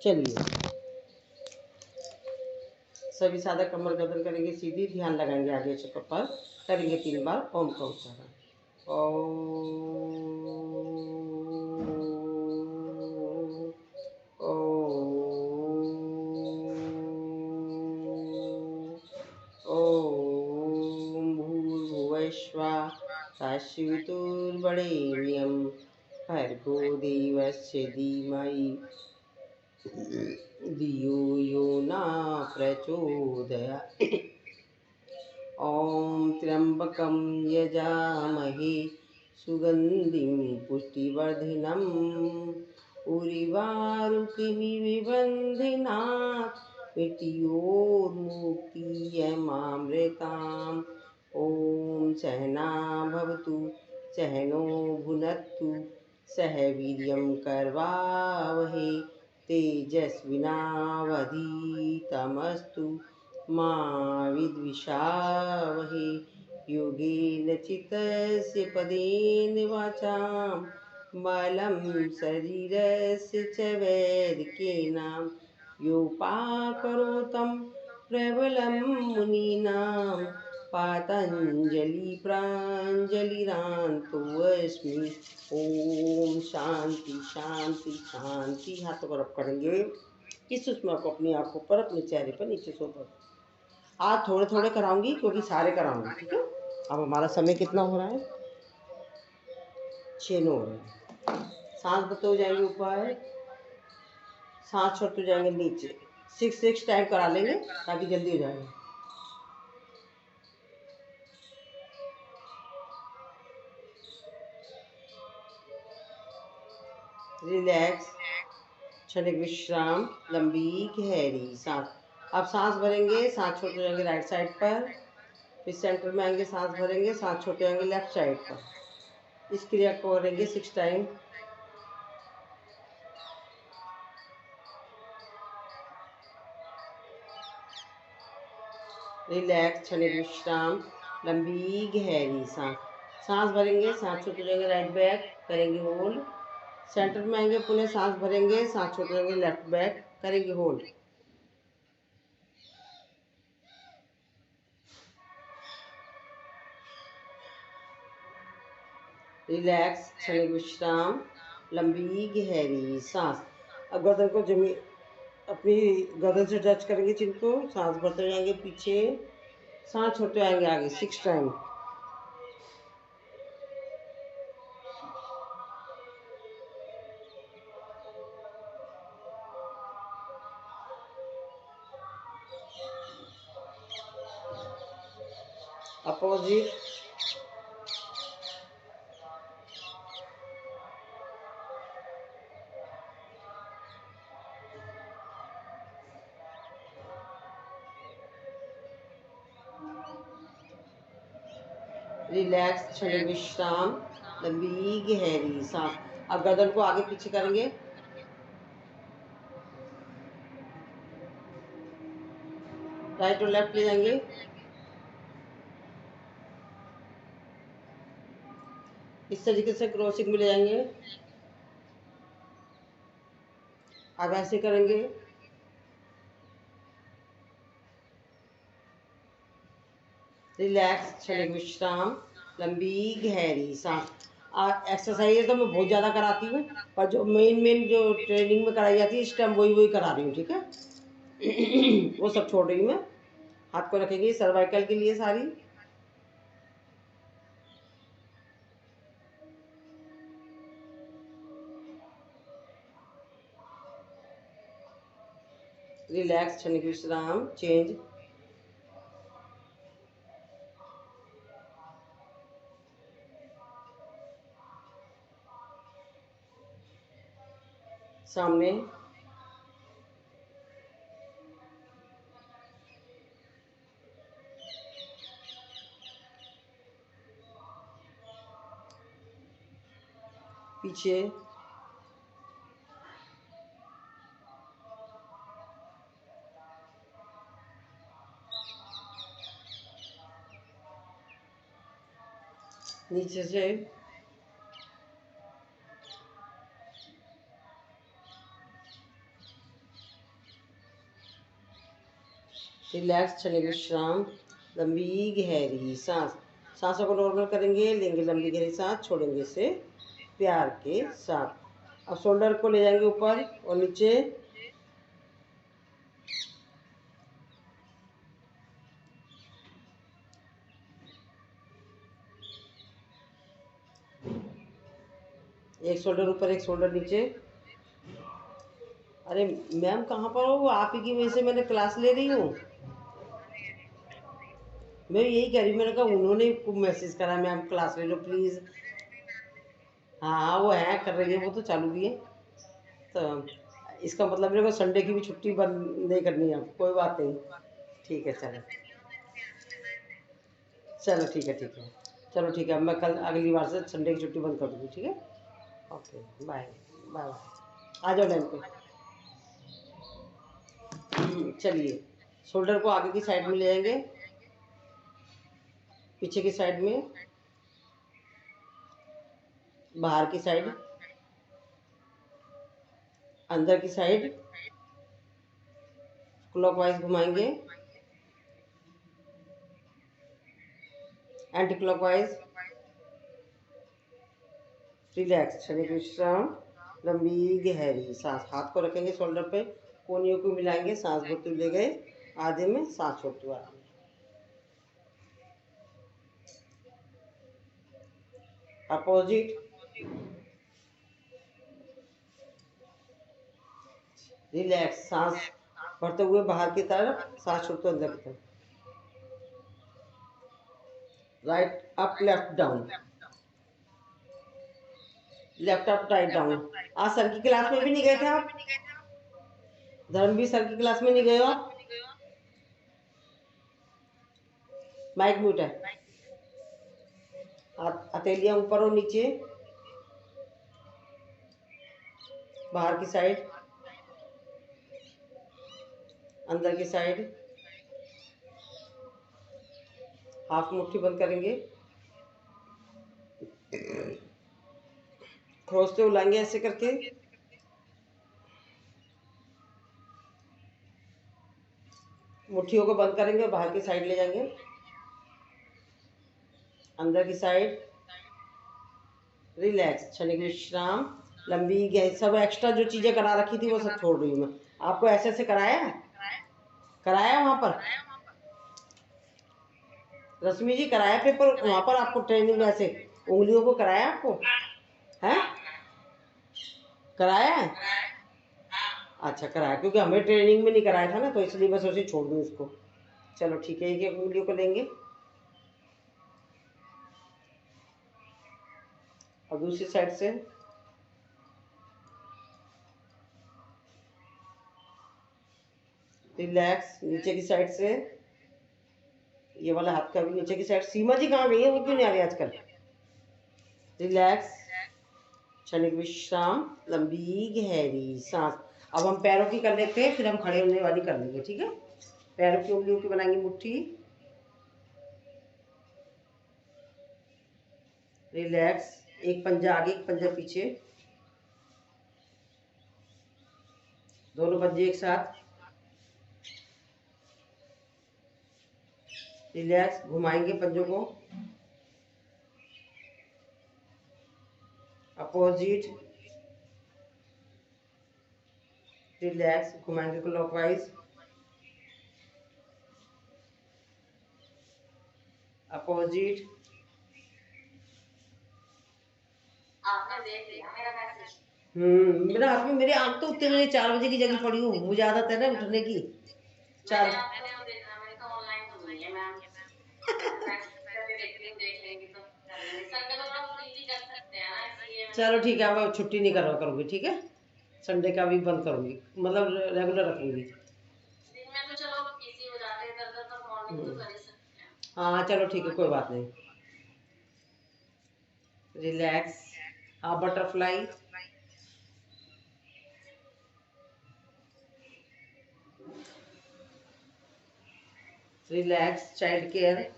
चलिए, सभी सादा कमर गर्दन करेंगे सीधी, ध्यान लगाएंगे आगे चक्कर पर, करेंगे 3 बार ओम का उच्चारण। ओम भूर्भुवस्सुः तत्सवितुर्वरेण्यं भर्गो देवस्य धीमहि धियो यो न प्रचोदयात्। ॐ त्र्यम्बकं यजामहे सुगन्धिं पुष्टिवर्धनम् उर्वारुकमिव मृत्योर्मुक्तियमामृताम्। ॐ सहना भवतु सहनो भुनक्तु सह वीर्यं करवावहै तेजस्विनावधीतमस्तु मा विद्विषावहै। योगेन चित्तस्य पदेन वाचां बलं शरीरस्य च वैरिकेण योपाकरोतं प्रबलं मुनीनां पातञ्जलि प्राञ्जलिरान्तोऽस्मि। ओम शांति शांति शांति। हाथों को रब करेंगे इस सुषमा को अपनी आंखों पर, अपने चेहरे पर, नीचे सो पर। आज थोड़े थोड़े कराऊंगी क्योंकि सारे कराऊंगी, ठीक है। अब हमारा समय कितना हो रहा है? 6 हो रहा है। सांस भरते हो जाएंगे ऊपर, सांस छोड़ते हो जाएंगे नीचे। 6 टाइम करा लेंगे ताकि जल्दी हो जाएगा। रिलैक्स, क्षणिक विश्राम, लंबी गहरी सांस। अब सांस भरेंगे, सांस छोड़ते जाएंगे राइट साइड पर, फिर सेंटर में आएंगे, सांस भरेंगे, सांस छोड़ते जाएंगे लेफ्ट साइड पर। इस क्रिया को करेंगे 6 टाइम। रिलैक्स, क्षणिक विश्राम, लंबी गहरी सांस। सांस भरेंगे, सांस छोड़ते जाएंगे राइट बैक, करेंगे होल्ड। सेंटर में आएंगे, पुनः सांस भरेंगे, सांस छोड़ते जाएंगे लेफ्ट बैक, करेंगे होल्ड। रिलैक्स, क्षणिक विश्राम, लंबी गहरी सांस। अब गर्दन को जमीन, अपनी गर्दन से टच करेंगे चिन को, सांस भरते जाएंगे पीछे, सांस छोड़ते जाएंगे आगे 6 टाइम। अपोजिट, रिलैक्स, क्षणिक विश्राम, लंबी गहरी सांस। अब गर्दन को आगे पीछे करेंगे, राइट और लेफ्ट ले जाएंगे। इस तरीके से क्रॉसिंग में ले जाएंगे। अब ऐसे करेंगे। रिलैक्स, क्षणिक विश्राम, लंबी गहरी सांस। एक्सरसाइज तो मैं बहुत ज़्यादा कराती हूँ, पर जो मेन जो ट्रेनिंग में कराई जाती है इस टाइम वही करा रही हूँ, ठीक है। वो सब छोड़ रही हूँ मैं। हाथ को रखेंगे सर्वाइकल के लिए सारी। रिलैक्स, क्षणिक विश्राम, चेंज। सामने, पीछे, नीचे से, रिलैक्स, क्षणिक विश्राम, लंबी गहरी सांस। सांसों को नॉर्मल करेंगे, लेंगे लंबी गहरी सांस, छोड़ेंगे इसे प्यार के साथ। अब शोल्डर को ले जाएंगे ऊपर और नीचे। एक शोल्डर ऊपर, एक शोल्डर नीचे। अरे मैम कहाँ पर हो? आप ही की वजह से मैंने क्लास ले रही हूँ। मैं यही कह रही हूँ, मैंने कहा उन्होंने मैसेज करा मैम क्लास ले लो प्लीज़। हाँ वो है, कर रही है, वो तो चालू भी है। तो इसका मतलब मेरे को संडे की भी छुट्टी बंद नहीं करनी है, कोई बात नहीं। ठीक है चलो, चलो ठीक है, ठीक है। चलो ठीक है, मैं कल अगली बार से संडे की छुट्टी बंद कर दूँगी, ठीक है। Okay bye. Bye bye. आ जाओ टाइम पे। चलिए, शोल्डर को आगे की साइड में ले जाएंगे, पीछे की साइड में, बाहर की साइड, अंदर की साइड, क्लॉकवाइज घुमाएंगे, एंटी क्लॉकवाइज। रिलैक्स, क्षणिक विश्राम, लंबी गहरी सांस। हाथ को रखेंगे शोल्डर पे, कोनियों को मिलाएंगे, सांस भरते हुए ले गए, आधे में सांस छोड़ते हुए आधे में। अपोजिट। रिलैक्स, सांस भरते हुए बाहर की तरफ, सांस छोड़ते हुए अंदर की तरफ। Right up, left down, left up, write down. आज सर की क्लास में भी नहीं गए थे आप? धर्मवीर सर की क्लास में नहीं गए हो आप? माइक म्यूट है। हथेलियां ऊपर और नीचे, बाहर की साइड, अंदर की साइड। हाथ मुट्ठी बंद करेंगे, खोजते उलाएंगे ऐसे करके। मुट्ठियों को बंद करेंगे और बाहर की साइड ले जाएंगे, अंदर की साइड। रिलैक्स, क्षणिक विश्राम, लंबी गहरी। सब एक्स्ट्रा जो चीज़ें करा रखी थी वो सब छोड़ रही हूँ मैं। आपको ऐसे ऐसे कराया है? कराया वहाँ पर? रश्मि जी कराया पेपर वहाँ पर आपको ट्रेनिंग में? ऐसे उंगलियों को कराया आपको? है कराया है? अच्छा कराया, क्योंकि हमें ट्रेनिंग में नहीं कराया था ना, तो इसलिए मैं सोची छोड़ दूँ इसको। चलो ठीक है, एक एक उंगलियों को लेंगे और दूसरी साइड से। रिलैक्स, नीचे की साइड से, ये वाला हाथ का भी नीचे की साइड। सीमा जी कहाँ गई है? वो क्यों नहीं आ रही आजकल? रिलैक्स, क्षणिक विश्राम, लंबी गहरी सांस। अब हम पैरों की कर लेते हैं, फिर हम खड़े होने वाली कर लेंगे, ठीक है। पैरों की उंगलियों की बनाएंगे मुट्ठी। रिलैक्स, एक पंजा आगे, एक पंजा पीछे, दोनों पंजे एक साथ। रिलैक्स, घुमाएंगे पंजों को अपोजिट। रिलैक्स, घुमाएंगे क्लॉकवाइज अपोजिट। आपने देख लिया मेरा मैसेज? मेरा हाथ में, मेरी आंख तो उतने मेरे 4 बजे की जगह पड़ी हूँ, मुझे आदत है ना उठने की। चार चलो ठीक है, अब छुट्टी नहीं करवा करूँगी, ठीक है। संडे का भी बंद करूँगी, मतलब रेगुलर रखूँगी। दिन में तो चलो इजी हो जाते हैं, दर तक मॉर्निंग तो कर ही सकते हैं। हाँ चलो ठीक है, कोई बात नहीं। रिलैक्स, हाँ बटरफ्लाई। Relax, child care.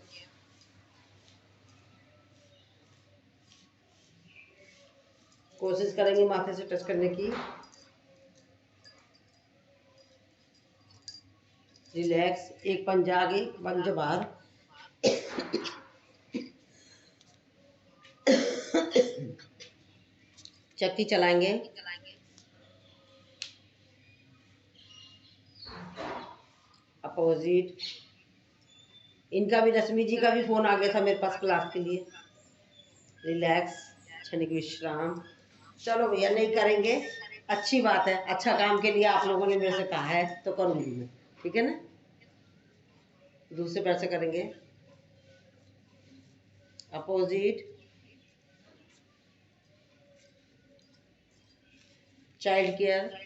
कोशिश करेंगे माथे से टच करने की। रिलैक्स। एक पंजा आगे, पंजा बाहर। चक्की चलाएंगे। अपोजिट। इनका भी, रश्मि जी का भी फोन आ गया था मेरे पास क्लास के लिए। रिलैक्स, क्षणिक विश्राम। चलो भैया, नहीं करेंगे, अच्छी बात है, अच्छा काम के लिए आप लोगों ने मेरे से कहा है तो करूँगी मैं, ठीक है ना। दूसरे पैर से करेंगे। अपोजिट। चाइल्ड केयर,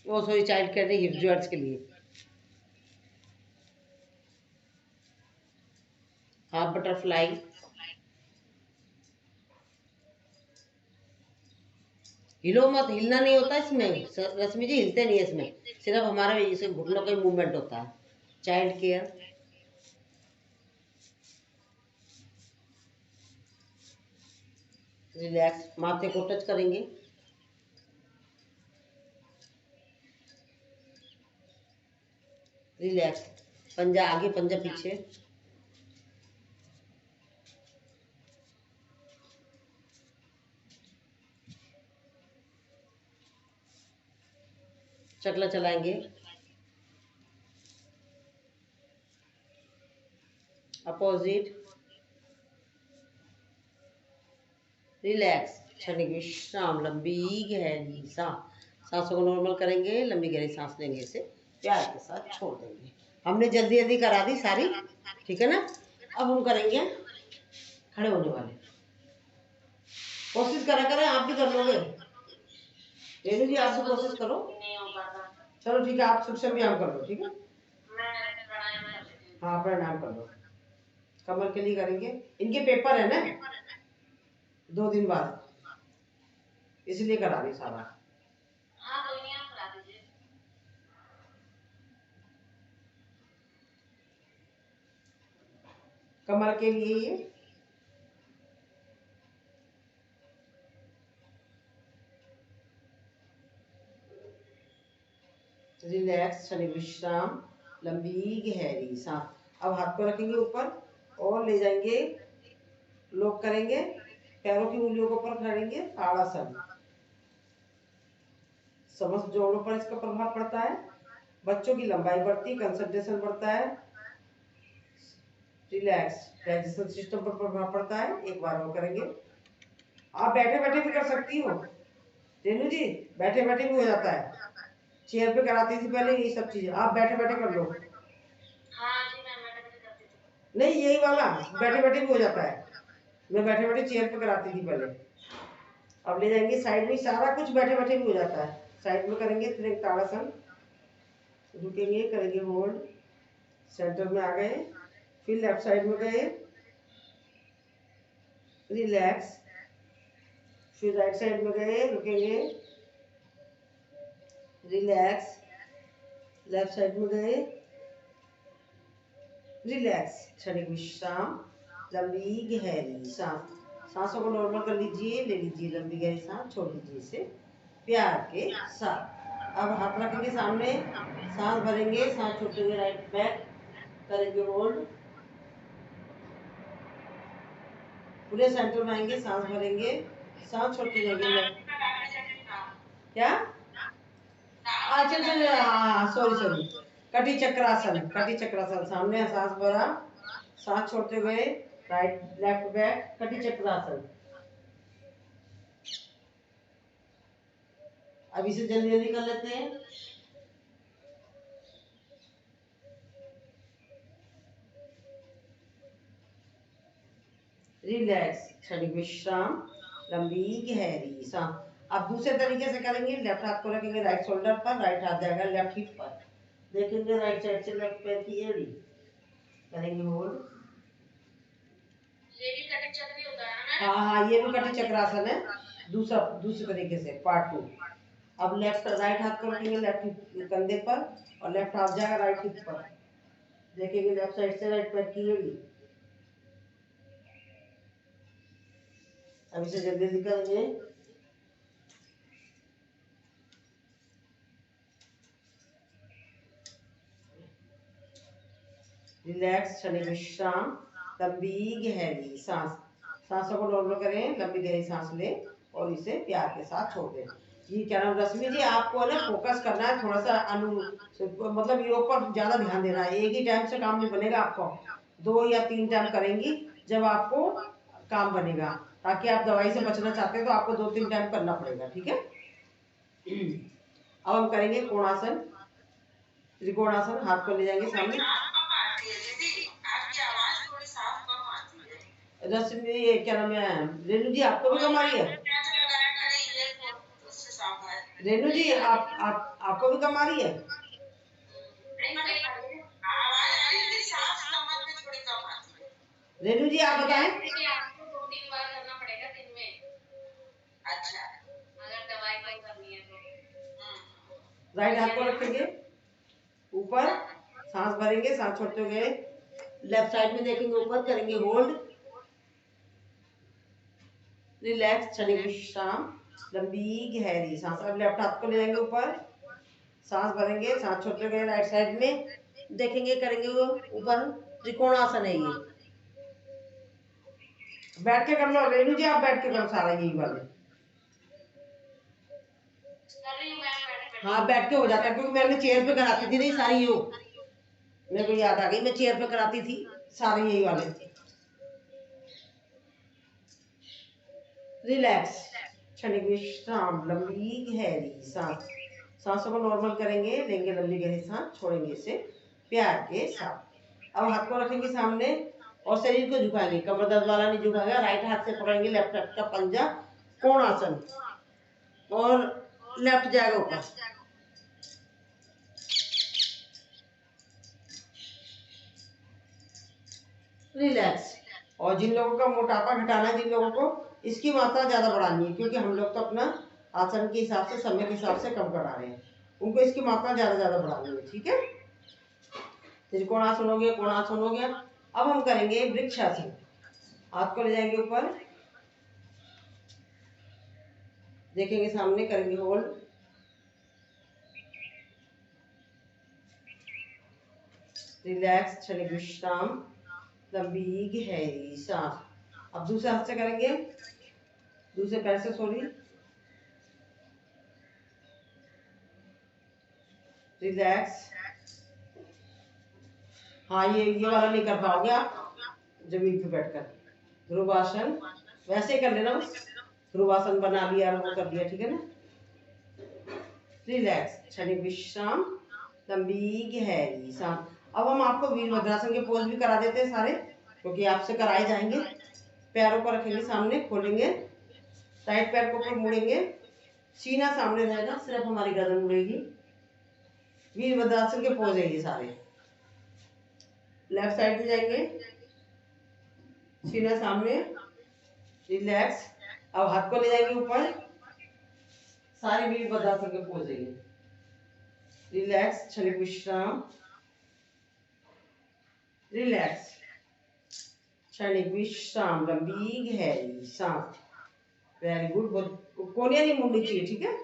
वो सॉरी चाइल्ड केयर नहीं, हिप जॉइंट्स के लिए। Half butterfly. हिलो मत, हिलना नहीं होता इसमें रश्मि जी, हिलते नहीं है इसमें, सिर्फ हमारे इसे घुटनों का ही मूवमेंट होता है। Child care. रिलैक्स, माथे को टच करेंगे। रिलैक्स, पंजा आगे, पंजा पीछे। चकला चलाएंगे। अपोजिट। रिलैक्स, क्षणिक विश्राम, लंबी गहरी सांसों को नॉर्मल करेंगे, लंबी गहरी सांस लेंगे, इसे प्यार के साथ छोड़ देंगे। हमने जल्दी जल्दी करा दी सारी, ठीक है ना। अब हम करेंगे खड़े होने वाले। कोशिश करा करें, आप भी कर लोगे। रेनू जी, आप भी कोशिश करो। चलो ठीक है, आप सूक्ष्म व्यायाम कर लो, ठीक है। हाँ, प्राणायाम कर लो। कमर के लिए करेंगे, इनके पेपर है ना 2 दिन बाद, इसलिए करा रही सारा। कमर के लिए ये रिलैक्स, क्षणिक विश्राम, लंबी गहरी सांस। अब हाथ को रखेंगे ऊपर और ले जाएंगे, लॉक करेंगे, पैरों की उंगलियों के ऊपर करेंगे ताड़ासन। समस्त जोड़ों पर इसका प्रभाव पड़ता है, बच्चों की लंबाई बढ़ती, कंसंट्रेशन बढ़ता है। रिलैक्स, डाइजेशन सिस्टम पर प्रभाव पड़ता है। एक बार और करेंगे। आप बैठे बैठे भी कर सकती हो रेनू जी, बैठे बैठे भी हो जाता है। चेयर पे कराती थी पहले ये सब चीजें, आप बैठे बैठे कर लो। नहीं, यही वाला बैठे बैठे भी हो जाता है, मैं बैठे बैठे चेयर पे कराती थी पहले। अब ले जाएंगे साइड में, सारा कुछ बैठे बैठे भी हो जाता है। साइड में करेंगे, फिर एक ताड़ासन, रुकेंगे, करेंगे होल्ड, सेंटर में आ गए, फिर लेफ्ट साइड में गए, रिलैक्स, फिर राइट साइड में गए, रुकेंगे, रिलैक्स, लेफ्ट साइड में गए, रिलैक्स, क्षणिक विश्राम, लंबी गहरी सांस। सांसों को नॉर्मल कर लीजिए, ले लीजिए लंबी गहरी सांस, छोड़ दीजिए इसे प्यार के साथ। अब हाथ रखेंगे सामने, सांस भरेंगे, सांस छोड़ेंगे, राइट बैक करेंगे होल्ड, पूरे सेंटर में आएंगे, सांस भरेंगे, सांस छोड़ते जाएंगे। क्या? अच्छा अच्छा, हाँ, सॉरी सॉरी, कटी चक्रासन। कटी चक्रासन, सामने सांस भरा, सांस छोड़ते हुए राइट लेफ्ट बैक, कटी चक्रासन। अब इसे जल्दी जल्दी कर लेते हैं। रिलैक्स, क्षणिक विश्राम, लंबी गहरी सांस। अब दूसरे तरीके से करेंगे, लेफ्ट हाथ को रखेंगे राइट शोल्डर पर, राइट हाथ जाएगा लेफ्ट हिप पर, देखेंगे राइट साइड से लेफ्ट पैर की एड़ी, करेंगे होल्ड। हाँ हाँ, ये भी कटी चक्रासन है, दूसरे तरीके से पार्ट 2। अब लेफ्ट राइट हाथ को रखेंगे लेफ्ट हिप कंधे पर, और लेफ्ट हाथ जाएगा राइट हिप पर, देखेंगे लेफ्ट साइड से राइट पैर की एड़ी। अब इसे जल्दी जल्दी करेंगे। रिलैक्स, क्षणिक विश्राम, लंबी गहरी सांस। सांसों को नॉर्मल करें, लंबी गहरी सांस लें और इसे प्यार के साथ छोड़ दें। ये क्या नाम, रश्मि जी आपको ना फोकस करना है थोड़ा सा मतलब योग पर ज्यादा ध्यान देना है। एक ही टाइम से काम नहीं बनेगा आपको, 2 या 3 टाइम करेंगी जब आपको काम बनेगा। ताकि आप दवाई से बचना चाहते हैं तो आपको 2-3 टाइम करना पड़ेगा, ठीक है। अब हम करेंगे कोणासन, त्रिकोणासन। हाथ को ले जाएंगे सामने। रश्मि ये क्या नाम है, रेणु जी आपको भी कम आ रही है? रेणु जी आपको भी कम आ रही है? रेणु जी आप बताएं। आपको 2-3 बार करना पड़ेगा दिन में। अच्छा, अगर दवाई बंद करनी है तो। राइट हाथ को रखेंगे ऊपर, सांस भरेंगे, सांस छोड़ते हुए लेफ्ट साइड में देखेंगे, ऊपर करेंगे होल्ड, रिलैक्स, क्षणिक विश्राम, लंबी गहरी सांस। अब लेफ्ट हाथ को ले जाएंगे ऊपर, सांस भरेंगे, सांस छोड़ते हुए राइट साइड में देखेंगे, करेंगे वो ऊपर, त्रिकोणासन है ये। बैठ के कर लो रेणु जी, आप बैठ के करो सारा यही वाले। हाँ बैठ के हो जाता है, क्योंकि मैंने चेयर पे कराती थी नहीं सारी योग, मेरे को याद आ गई, मैं चेयर पे कराती थी सारे यही वाले। रिलैक्स, क्षणिक विश्राम, लंबी गहरी सांस। सांसों को नॉर्मल करेंगे, लेंगे लंबी गहरी सांस, छोड़ेंगे इसे प्यार के साथ। अब हाथ को रखेंगे सामने और शरीर को झुकाएंगे, कमर दर्द वाला नहीं झुकाएगा। राइट हाथ से पकड़ेंगे लेफ्ट हाथ का पंजा, कोणासन, और लेफ्ट जाएगा ऊपर। रिलैक्स। और जिन लोगों का मोटापा घटाना है, जिन लोगों को इसकी मात्रा ज्यादा बढ़ानी है, क्योंकि हम लोग तो अपना आसन के हिसाब से, समय के हिसाब से कम करा रहे हैं, उनको इसकी मात्रा ज्यादा बढ़ानी है, ठीक है। त्रिकोणासन हो गया, कोणासन हो गया। अब हम करेंगे वृक्षासन। हाथ को ले जाएंगे ऊपर, देखेंगे सामने, करेंगे होल्ड, रिलैक्स, क्षणिक विश्राम, लंबी गहरी सांस। अब दूसरे हाथ से करेंगे, दूसरे पैर से, सॉरी, रिलैक्स। हाँ ये वाला नहीं कर पाओगे आप जमीन पे बैठकर। ध्रुवासन वैसे ही कर लेना, बस ध्रुवासन बना लिया और वो कर लिया, ठीक है ना। रिलैक्स, क्षणिक विश्राम, लंबी गहरी सांस। अब हम आपको वीरभद्रासन के पोज भी करा देते हैं सारे, क्योंकि आपसे कराए जाएंगे। पैरों को रखेंगे सामने, खोलेंगे, राइट पैर को ऊपर मुड़ेंगे, सीना सामने रहेगा, सिर्फ हमारी गर्दन मुड़ेगी। वीरभद्रासन के पोज है ये सारे। लेफ्ट साइड में जाएंगे, सीना सामने, रिलैक्स। अब हाथ को ले जाएंगे ऊपर, सारे वीरभद्रासन के पोज है ये। रिलैक्स, क्षणिक विश्राम, रिलैक्स, क्षणिक विश्राम, लंबी गहरी सांस। वेरी गुड, बहुत कोनिया नहीं मुड़नी चाहिए, ठीक है।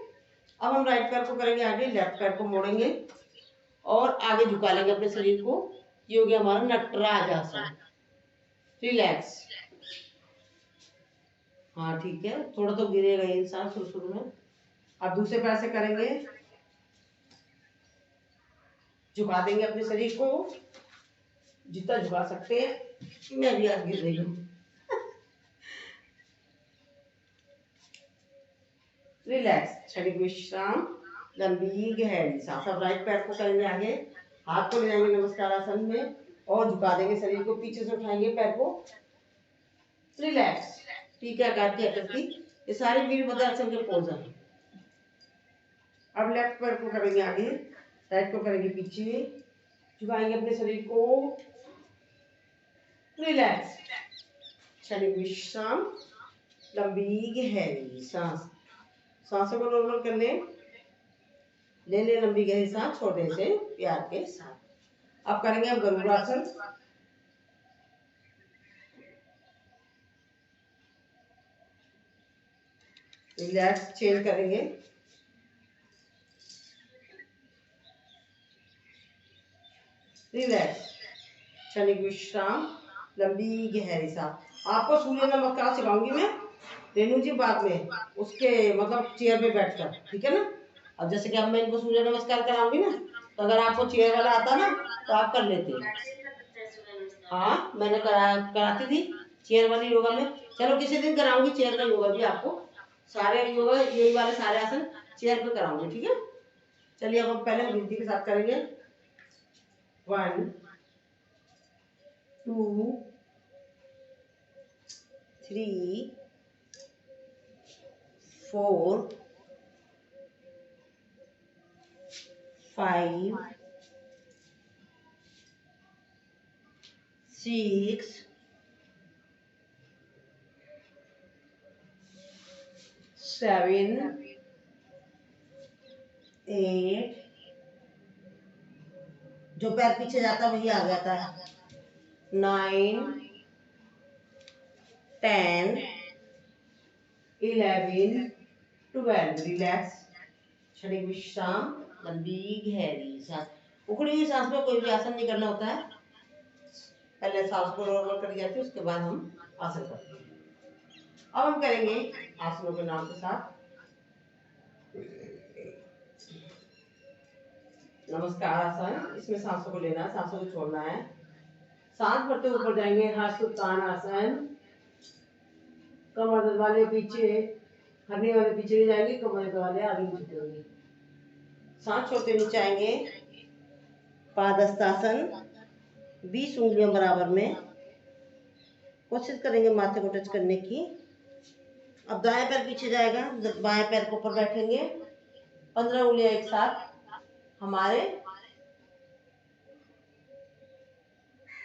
अब हम राइट पैर को करेंगे आगे, लेफ्ट पैर को मोड़ेंगे और आगे झुका लेंगे अपने शरीर को। ये हो गया हमारा नटराज आसन। रिलैक्स। हाँ ठीक है, थोड़ा तो गिरेगा इंसान शुरू शुरू में। अब दूसरे पैर से करेंगे, झुका देंगे अपने शरीर को जितना झुका सकते हैं। मैं भी आज गिर रही हूँ। रिलैक्स, क्षणिक विश्राम, लंबी गहरी सांस। अब राइट पैर को करेंगे आगे, हाथ को ले जाएंगे नमस्कार आसन में और झुका देंगे शरीर को, पीछे से उठाएंगे पैर को। रिलैक्स, ठीक है, गाती करती। ये सारे वीरभद्रासन के पोज हैं। अब लेफ्ट पैर को करेंगे आगे, राइट को करेंगे पीछे, झुकाएंगे अपने शरीर को। रिलैक्स, क्षणिक विश्राम, लंबी गहरी सांस। सांसों को नॉर्मल कर ले ले लंबी गहरी सांस, छोटे से प्यार के साथ। अब करेंगे हम गरुड़ासन। रिलैक्स, चेंज करेंगे, रिलैक्स, क्षणिक विश्राम, लंबी गहरी सांस। आपको सूर्य नमस्कार सिखाऊंगी मैं रेनू जी बाद में, उसके मतलब चेयर पे बैठकर, ठीक है ना। अब जैसे कि अब मैं इनको सूर्य नमस्कार कराऊंगी ना, तो अगर आपको चेयर वाला आता ना तो आप कर लेते। हाँ मैंने कराती थी चेयर वाली योगा में। चलो किसी दिन कराऊंगी चेयर का योगा भी आपको। सारे योगा यही वाले सारे आसन चेयर पे कराऊंगी, ठीक है। चलिए अब हम पहले गिनती के साथ करेंगे। 1 2 3 4 5 6 7 8। जो पैर पीछे जाता वही आ जाता है। 9 10 11 12। रिलैक्स, क्षणिक विश्राम, लंबी गहरी सांस। उखड़ी हुई सांस में कोई भी आसन नहीं करना होता है। पहले सांस को नॉर्मल करी जाती है, उसके बाद हम आसन करते हैं। अब हम करेंगे आसनों के नाम के साथ। नमस्कार आसन, इसमें सांसों को लेना है, सांसों को छोड़ना है। सांस भरते ऊपर जाएंगे, हाथ उत्तान आसन। कमर वाले पीछे, हरने वाले पीछे नहीं जाएंगे, कमर वाले आगे झुकेंगे। सांस छोड़ते नीचे आएंगे, पादहस्तासन, 20 उंगलियों बराबर में। कोशिश करेंगे माथे को टच करने की। अब दाएं पैर पीछे जाएगा, बाएं पैर के ऊपर बैठेंगे, 15 उंगलियां एक साथ हमारे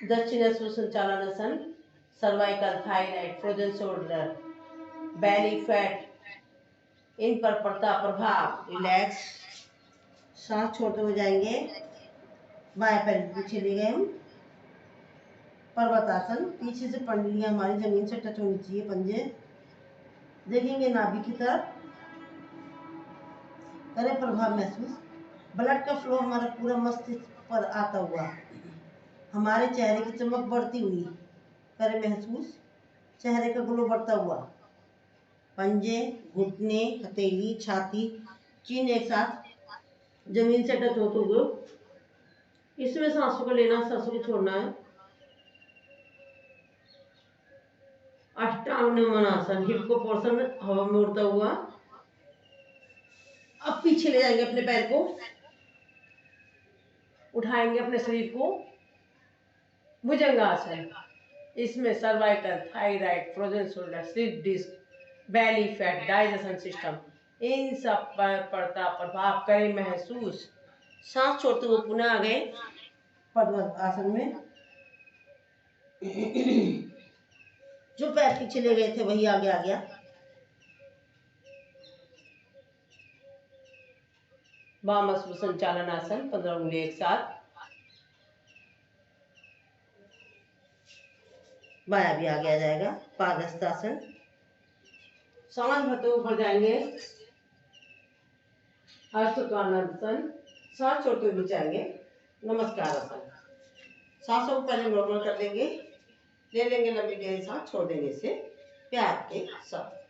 दक्षिणास्व संचालनासन। Cervical, thyroid, frozen shoulder, belly fat, इन पर पड़ता प्रभाव। रिलैक्स, सांस छोड़ते हुए जाएंगे, बाएं पैर पीछे ले गए हम। पर्वतासन, पीछे से पंडलियां हमारी जमीन से टच होनी चाहिए, पंजे देखेंगे नाभि की तरफ, करें प्रभाव महसूस। ब्लड का फ्लो हमारा पूरा मस्तिष्क पर आता हुआ, हमारे चेहरे की चमक बढ़ती हुई, करें महसूस। चेहरे का ग्लो बढ़ता हुआ, पंजे, घुटने, हथेली, छाती, चिन्ह एक साथ जमीन से टच होते हुए। इसमें सांसों को लेना, सांसों को छोड़ना है। अष्टांग नमनासन, हिप को पोर्शन हवा में उड़ता हुआ। अब पीछे ले जाएंगे अपने पैर को, उठाएंगे अपने शरीर को, भुजंगासन। इसमें cervical, thyroid, frozen shoulder, slip disc, belly fat, digestion system, इन सब पर पड़ता प्रभाव करें महसूस। सांस छोड़ते हुए पुनः आ गए पद्मासन में। जो पैर पीछे ले गए थे वही आगे आ गया। वामस्व संचालन आसन, 15 उंगली एक साथ। बाया भी आगे आ जाएगा, पादहस्तासन। सांस भरते ऊपर जाएंगे, हस्तोत्तानासन। सांस छोड़ते हुए नीचे आएंगे, नमस्कार आसन। सांसों को पहले नॉर्मल कर लेंगे, ले लेंगे लंबी गहरी सांस, छोड़ देंगे इसे प्यार के साथ।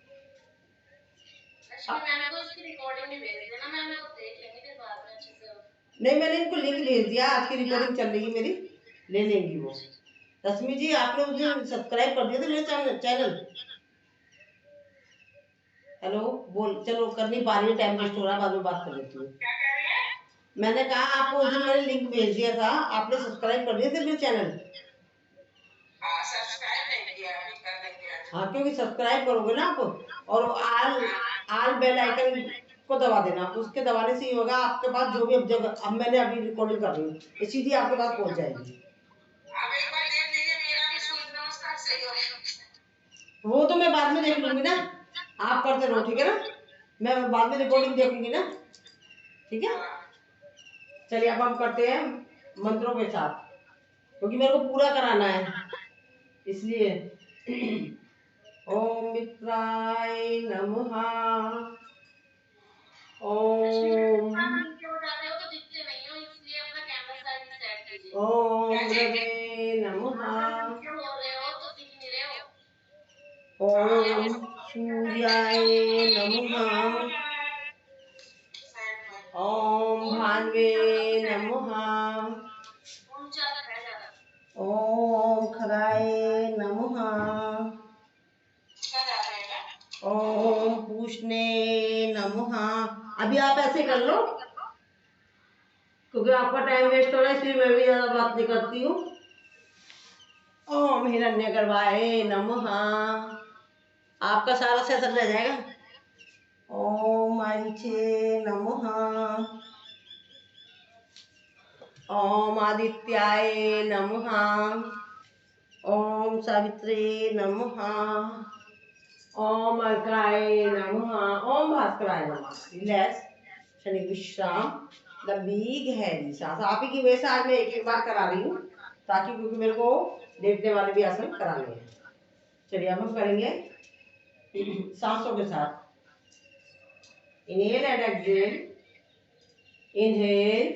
नहीं मैंने इनको लिंक भेज दिया, आज की रिकॉर्डिंग चल रही है मेरी, ले लेंगी वो। रश्मि जी आपने मुझे सब्सक्राइब कर दिया था मेरे चैनल। हेलो बोल, चलो कर नहीं पा रही है, टाइम वेस्ट हो रहा है, बाद में बात कर लेती हूँ। मैंने कहा आपको उस दिन मैंने लिंक भेज दिया था, आपने सब्सक्राइब कर दिए थे मेरे चैनल। हाँ क्योंकि सब्सक्राइब करोगे ना आप, और आल बेल आइकन को दबा देना, उसके दबाने से ही होगा आपके पास जो भी अब जगह, अब मैंने अभी रिकॉर्डिंग कर रही हूँ ये सीधी आपके पास पहुंच जाएगी। वो तो मैं बाद में देख लूंगी ना, आप करते रहो ठीक है ना, मैं बाद में रिकॉर्डिंग देखूंगी ना, ठीक है। चलिए अब हम करते हैं मंत्रों के साथ, क्योंकि मेरे को पूरा कराना है इसलिए। ओम मित्राय नमः, ओम ओम रवे ओम सूर्याय नमः। ओम भान्वे नमः। ओम खगाय नमः। ओम पूष्णे नमः। अभी आप ऐसे कर लो क्योंकि आपका टाइम वेस्ट हो रहा है, इसलिए मैं भी ज्यादा बात नहीं करती हूँ। ओम हिरण्यगर्भाय नमः। आपका सारा सेशन रह जाएगा। ओम आदित्य नमः। ओम आदित्याय नमः। ओम सावित्रे नमः। ओम अर्काय नमः। ओम भास्कराय नमः। रिलैक्स, क्षणिक विश्राम, लंबी गहरी सांस। आप ही की वजह से आज मैं एक एक बार करा रही हूँ, ताकि क्योंकि मेरे को देखने वाले भी आसन कराने हैं। चलिए अब हम करेंगे सांसों के साथ। Inhale and exhale. Inhale,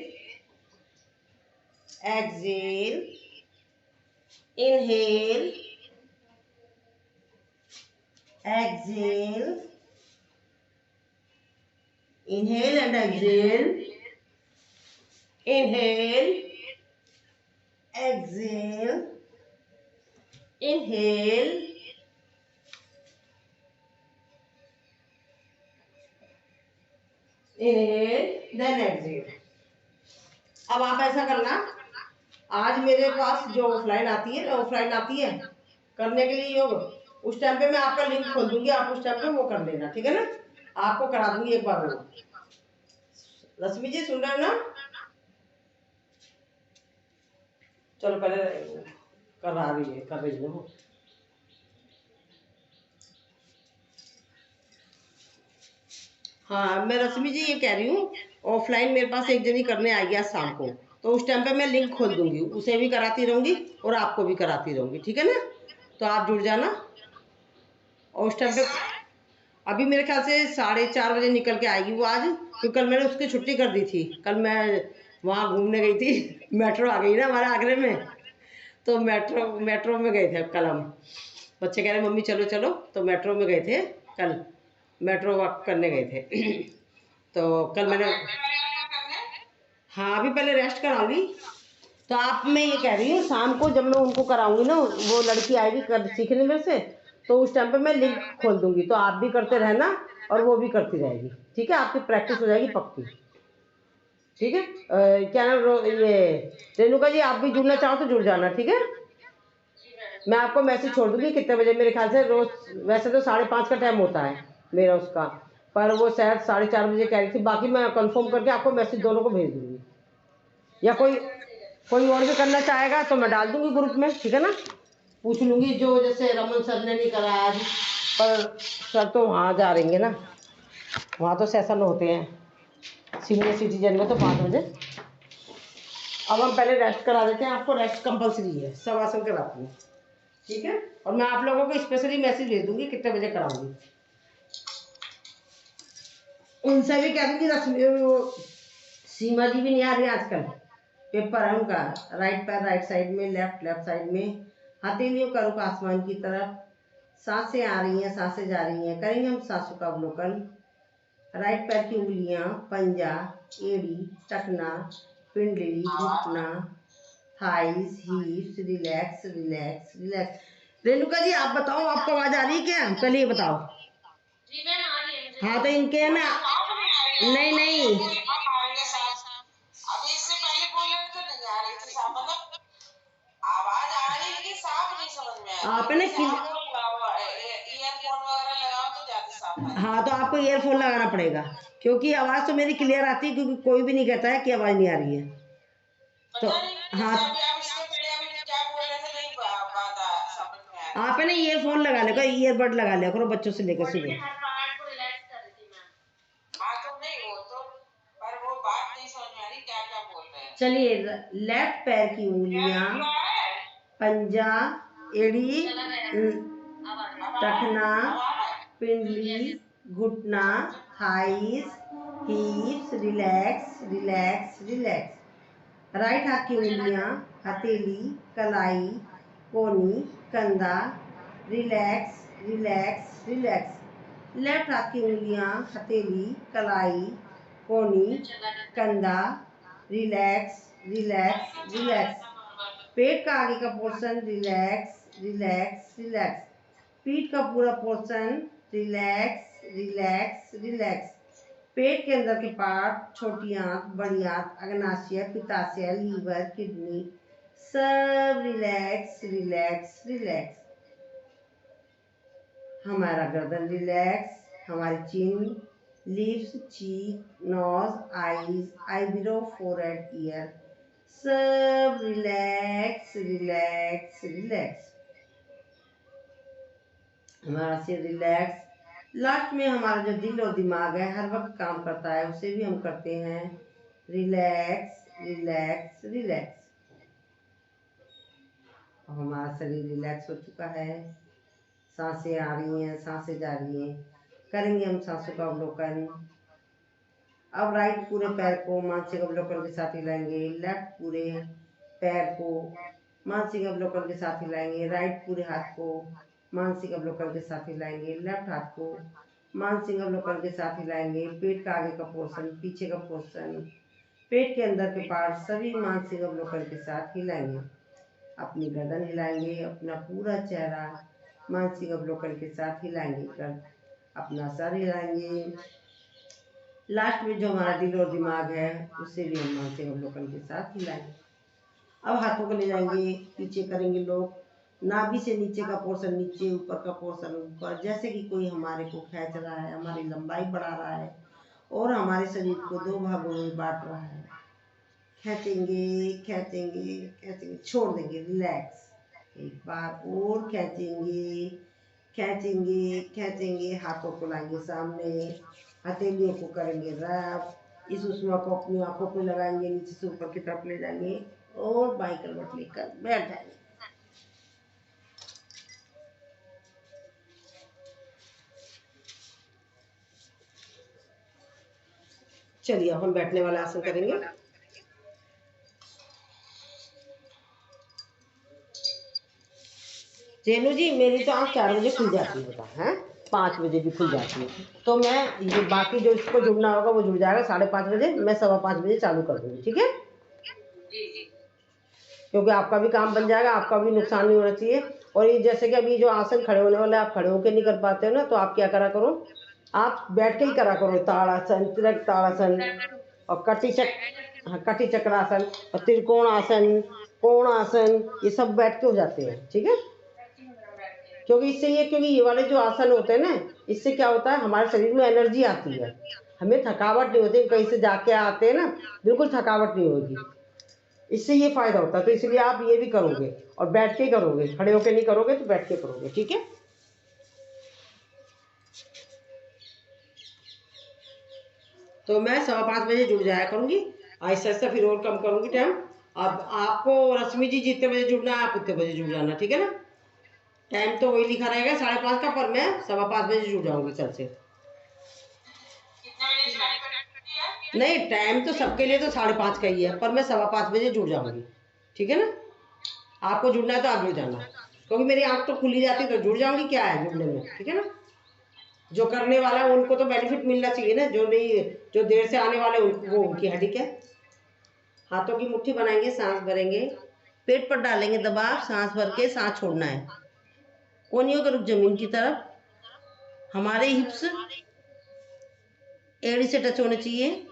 exhale, inhale, exhale, inhale and exhale, inhale, exhale, inhale, inhale, then exhale। अब आप ऐसा करना, आज मेरे पास जो ऑफलाइन आती है, ऑफलाइन आती है करने के लिए योग, उस टाइम पे मैं आपका लिंक खोल दूंगी, आप उस टाइम पे वो कर लेना, ठीक है ना। आपको करा दूंगी एक बार वो। रश्मि जी सुन रहे हो ना? चलो पहले करा रही है, कर रही हो। हाँ मैं रश्मि जी ये कह रही हूँ, ऑफलाइन मेरे पास एक जनी करने आई है शाम को, तो उस टाइम पे मैं लिंक खोल दूंगी, उसे भी कराती रहूंगी और आपको भी कराती रहूंगी, ठीक है ना। तो आप जुड़ जाना। और उस टाइम पे अभी मेरे ख्याल से 4:30 बजे निकल के आएगी वो आज, क्योंकि कल मैंने उसकी छुट्टी कर दी थी। कल मैं वहाँ घूमने गई थी मेट्रो आ गई ना हमारे आगरे में, तो मेट्रो मेट्रो में गए थे कल हम। बच्चे कह रहे मम्मी चलो चलो, तो मेट्रो में गए थे कल, मेट्रो वॉक करने गए थे तो कल मैंने, हाँ अभी पहले रेस्ट कराऊंगी। तो आप, मैं ये कह रही हूँ शाम को जब मैं उनको कराऊंगी ना, वो लड़की आएगी कर सीखने में से, तो उस टाइम पे मैं लिंक खोल दूंगी, तो आप भी करते रहना और वो भी करती रहेगी, ठीक है। आपकी प्रैक्टिस हो जाएगी पक्की, ठीक है। क्या नाम ये रेणुका जी, आप भी जुड़ना चाहो तो जुड़ जाना, ठीक है। मैं आपको मैसेज छोड़ दूंगी कितने बजे, मेरे ख्याल से रोज वैसे तो 5:30 का टाइम होता है मेरा उसका, पर वो शायद 4:30 बजे कह रही थी। बाकी मैं कंफर्म करके आपको मैसेज दोनों को भेज दूंगी, या कोई कोई और भी करना चाहेगा तो मैं डाल दूंगी ग्रुप में, ठीक है ना। पूछ लूंगी, जो जैसे रमन सर ने नहीं करा आज, पर सर तो वहाँ जा रहेंगे ना, वहाँ तो सेशन होते हैं सीनियर सिटीजन में, तो 5 बजे। अब हम पहले रेस्ट करा देते हैं, आपको रेस्ट कंपलसरी है, सब आसन कराती हूँ, ठीक है। और मैं आप लोगों को स्पेशली मैसेज भेज दूंगी कितने बजे कराऊंगी। उनसे भी कह दूंगी, रश्मि वो सीमा जी भी नहीं आ रही आजकल, पेपर है उनका। राइट पैर राइट साइड में, लेफ्ट लेफ्ट साइड में, हथेलियों का रुख आसमान की तरफ, सांसें आ रही हैं सांसें जा रही हैं। करेंगे हम सांसों का अवलोकन। राइट पैर की उंगलियां, पंजा, एड़ी, टखना, पिंडली, घुटना, thighs, hips, relax relax relax. Renuka ji आप बताओ, आपको आवाज आ रही है क्या? पहले ये बताओ। हाँ तो इनके है ना, नहीं नहीं, अभी इससे पहले बोले तो नहीं आ रही थी साहब, मतलब आवाज आ रही है कि साफ नहीं समझ में आ आप रही है ना ईयरफोन वगैरह लगाओ तो ज्यादा साफ आ रही हाँ तो आपको ईयरफोन लगाना पड़ेगा, क्योंकि आवाज़ तो मेरी क्लियर आती है, क्योंकि कोई भी नहीं कहता है कि आवाज़ नहीं आ रही है। तो पता नहीं हाँ, जैसे अभी आप इसके पहले अभी क्या बोल रहे थे नहीं बात समझ में आ रही आप है ना ईयरफोन लगा ले, ईयरबड लगा लिया करो बच्चों से लेकर सुबह। हाँ तो नहीं वो तो, पर वो बात नहीं समझ में आ रही क्या क्या बोल रहे हैं। चलिए, लेफ्ट पैर की उंगलियां, पंजा, एड़ी, टखना, पिंडली, घुटना, thighs, hips, relax relax relax. Right हाथ की उंगलियां, हथेली, कलाई, कोनी, कंधा, रिलैक्स रिलैक्स रिलैक्स। लेफ्ट हाथ की उंगलियां, हथेली, कलाई, कोहनी, कंधा, रिलैक्स रिलैक्स रिलैक्स। पेट का आगे का पोर्शन रिलैक्स रिलैक्स रिलैक्स। पीठ का पूरा पोर्शन रिलैक्स रिलैक्स रिलैक्स। पेट के अंदर के पार्ट, छोटी आंत, बड़ी आंत, अग्नाशय, पित्ताशय, लीवर, किडनी, सब रिलैक्स रिलैक्स रिलैक्स। हमारा गर्दन रिलैक्स, हमारी chin, lips, cheek, nose, eyes, eyebrow, forehead, ear, सब रिलैक्स रिलैक्स रिलैक्स। हमारा सिर रिलैक्स। लास्ट में हमारा जो दिल और दिमाग है हर वक्त काम करता है, उसे भी हम करते हैं रिलैक्स रिलैक्स रिलैक्स। अब हमारा शरीर रिलैक्स हो चुका है, सांसें आ रही हैं, सांसें जा रही हैं। करेंगे हम सांसों का अवलोकन। अब राइट पूरे पैर को मानसिक अवलोकन के साथ हिलाएंगे, लेफ्ट पूरे पैर को मानसिक अवलोकन के साथ हिलाएंगे, राइट पूरे हाथ को मानसिक अवलोकन के साथ हिलाएंगे, लेफ्ट हाथ को मानसिक अवलोकन के साथ हिलाएंगे। पेट का आगे का पोर्शन, पीछे का पोर्शन, पेट के अंदर के पार्ट सभी मानसिक अवलोकन के साथ हिलाएंगे। अपनी गर्दन हिलाएंगे, अपना पूरा चेहरा मानसिक अवलोकन के साथ हिलाएंगे, अपना सर हिलाएंगे। लास्ट में जो हमारा दिल और दिमाग है उसे भी हम मानसिक अवलोकन के साथ हिलाएंगे। अब हाथों को ले जाएंगे, पीछे करेंगे लोग, नाभि से नीचे का पोर्शन नीचे, ऊपर का पोर्शन ऊपर, जैसे कि कोई हमारे को खींच रहा है, हमारी लंबाई बढ़ा रहा है और हमारे शरीर को दो भागों में बांट रहा है। खींचेंगे खींचेंगे खींचेंगे, छोड़ देंगे, रिलैक्स। एक बार और खींचेंगे खींचेंगे खींचेंगे, हाथों को लाएंगे सामने, हथेलियों को करेंगे रब, इस उष्मा को अपनी आंखों पे लगाएंगे, नीचे से ऊपर की तरफ ले जाएंगे और बाई करवट लेकर बैठ जाएंगे। चलिए अब हम बैठने वाला आसन करेंगे। रेनू जी, मेरी तो आँख 4 बजे खुल जाती है, बता है 5 बजे भी खुल जाती है, तो मैं ये बाकी जो इसको जुड़ना होगा वो जुड़ जाएगा 5:30 बजे, मैं 5:15 बजे चालू कर दूँगी, ठीक है? क्योंकि आपका भी काम बन जाएगा, आपका भी नुकसान नहीं होना चाहिए। और ये जैसे कि अभी जो आसन खड़े होने वाला है, आप खड़े होकर नहीं कर पाते हो ना, तो आप क्या करा करो, आप बैठ के ही करा करो। ताड़ासन, तिरक ताड़ासन और कटी चक्रासन और त्रिकोण आसन, कोण आसन, ये सब बैठ के हो जाते हैं, ठीक है? क्योंकि ये वाले जो आसन होते हैं ना, इससे क्या होता है, हमारे शरीर में एनर्जी आती है, हमें थकावट नहीं होती। कहीं से जाके आते हैं ना, बिल्कुल थकावट नहीं होगी, इससे ये फायदा होता है। तो इसलिए आप ये भी करोगे और बैठ के करोगे, खड़े होके नहीं करोगे, तो बैठ के करोगे, ठीक है? तो मैं 5:15 बजे जुड़ जाया करूंगी, आहिस्ता आहिस्ता फिर और कम करूंगी टाइम। अब आपको रश्मि जी जितने बजे जुड़ना है आप उतने बजे जुड़ जाना, ठीक है ना? टाइम तो वही लिखा रहेगा 5:30 का, पर मैं 5:15 बजे जुड़ जाऊंगी कल से। नहीं, टाइम तो सबके लिए तो 5:30 का ही है, पर मैं 5:15 बजे जुड़ जाऊंगी, ठीक है ना? आपको जुड़ना है तो आप जुड़ जाना, क्योंकि मेरी आंख तो खुली जाती है तो जुड़ जाऊंगी, क्या है जुड़ने में, ठीक है ना? जो करने वाला है उनको तो बेनिफिट मिलना चाहिए ना, जो नहीं, जो देर से आने वाले वो उनकी है, ठीक है? हाथों की मुट्ठी बनाएंगे, सांस भरेंगे, पेट पर डालेंगे दबाव, सांस भर के सांस छोड़ना है। कोहनियों के रुख जमीन की तरफ, हमारे हिप्स एड़ी से टच होने चाहिए।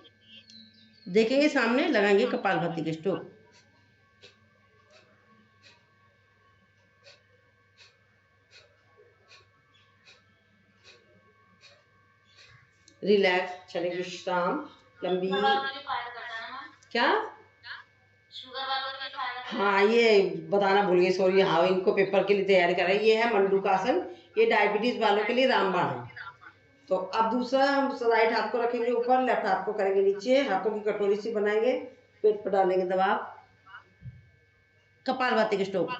देखेंगे सामने, लगाएंगे कपालभाति के स्ट्रोक। रिलैक्स, क्षणिक विश्राम, लंबी क्या, हाँ ये बताना भूल गई, सॉरी। हाँ, इनको पेपर के लिए तैयारी कर रहे हैं। ये है मंडूकासन, ये डायबिटीज वालों के लिए रामबाण है। तो अब दूसरा हम राइट हाथ को रखेंगे ऊपर, लेफ्ट हाथ को करेंगे नीचे, हाथों की कटोरी सी बनाएंगे, पेट पर डालेंगे दबाव, कपालभाति के स्ट्रोक।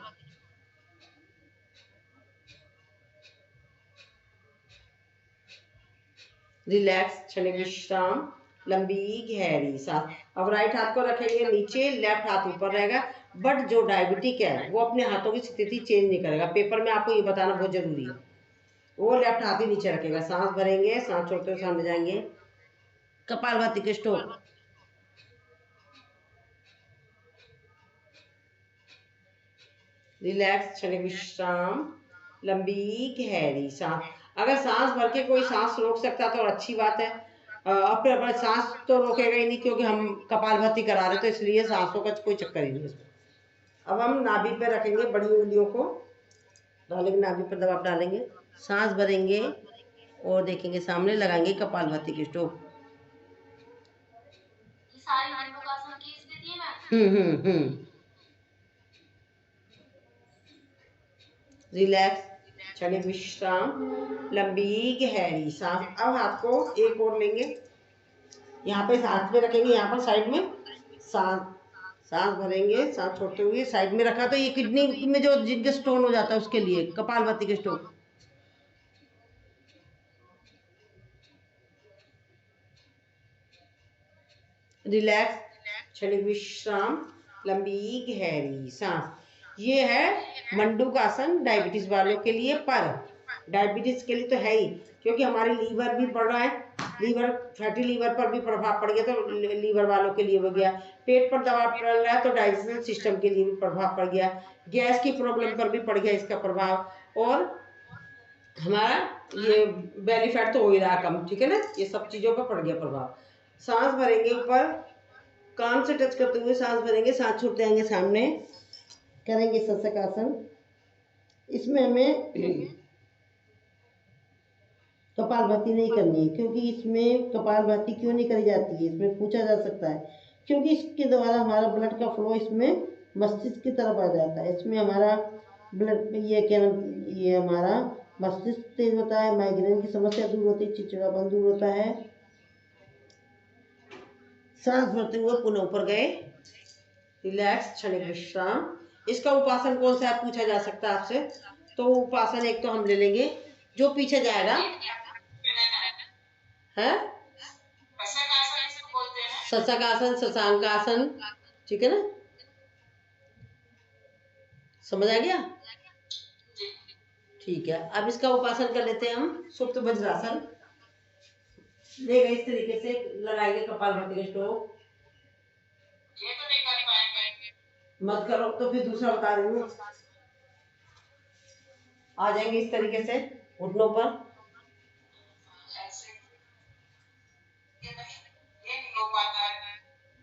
रिलैक्स, क्षणिक विश्राम, लंबी गहरी सांस। अब राइट हाथ को रखेंगे नीचे, लेफ्ट हाथ ऊपर रहेगा। बट जो डायबिटिक है वो अपने हाथों की स्थिति चेंज नहीं करेगा। पेपर में आपको ये बताना बहुत जरूरी है। वो लेफ्ट हाथ ही नीचे रखेगा, सांस भरेंगे, सांस छोड़ते हुए सामने जाएंगे, कपालभाति के स्ट्रोक। रिलैक्स, क्षणिक विश्राम, लंबी गहरी सांस। अगर सांस भर के कोई सांस रोक सकता तो और अच्छी बात है। अपने सांस तो रोकेगा ही नहीं, क्योंकि हम कपालभाति करा रहे, तो इसलिए सांसों का कोई चक्कर ही नहीं इसमें। अब हम नाभि पे रखेंगे, बड़ी उंगलियों को डालेंगे, नाभि पर दबाव डालेंगे, सांस भरेंगे और देखेंगे सामने, लगाएंगे कपालभाति के स्ट्रोक। रिलैक्स, क्षणिक विश्राम, लंबी गहरी सांस। अब हाथ को एक और लेंगे, यहाँ पे हाथ में रखेंगे, यहाँ पर साइड में सांस भरेंगे, सांस छोड़ते हुए साइड में रखा, तो ये किडनी में जो जिनके स्टोन हो जाता है उसके लिए, कपालभाति के स्टोन। रिलैक्स, क्षणिक विश्राम, लंबी गहरी सांस। ये है मंडूकासन डायबिटीज वालों के लिए, पर डायबिटीज के लिए तो है ही, क्योंकि हमारे लीवर भी बढ़ रहा है, लीवर, फैटी लीवर पर भी प्रभाव पड़ गया, तो लीवर वालों के लिए हो गया। पेट पर दबाव पड़ रहा है तो डाइजेशन सिस्टम के लिए भी प्रभाव पड़ गया, गैस की प्रॉब्लम पर भी पड़ गया इसका प्रभाव, और हमारा ये बेली फैट तो हो ही रहा कम, ठीक है ना, ये सब चीज़ों पर पड़ गया प्रभाव। सांस भरेंगे, ऊपर कान से टच करते हुए सांस भरेंगे, सांस छोड़ते आएंगे सामने, करेंगे शशकासन। इसमें हमें कपालभाति नहीं करनी है, क्योंकि इसमें कपालभाति क्यों नहीं करी जाती है, इसमें पूछा जा सकता है, क्योंकि इसके द्वारा हमारा ब्लड का फ्लो इसमें मस्तिष्क की तरफ आ जाता है। इसमें हमारा ब्लड, ये हमारा मस्तिष्क तेज होता है, माइग्रेन की समस्या दूर होती है, चिड़चिड़ापन दूर होता है। सांस भरते हुए पुनः ऊपर गए, रिलैक्स, क्षणिक विश्राम। इसका उपासन कौन सा है पूछा जा सकता है आपसे, तो उपासन एक तो हम ले लेंगे जो पीछे जाएगा है, शशकासन, शशांकासन, ठीक है ना, समझ आ गया, ठीक है। अब इसका उपासन कर लेते हैं हम, सुप्त वज्रासन लेगा, इस तरीके से लगाएंगे कपालभाति के स्ट्रोक। ये तो नहीं कर पाएंगे, मत करो तो फिर दूसरा बता रही हूँ। आ जाएंगे इस तरीके से घुटनों पर, ये नहीं हो पाता है,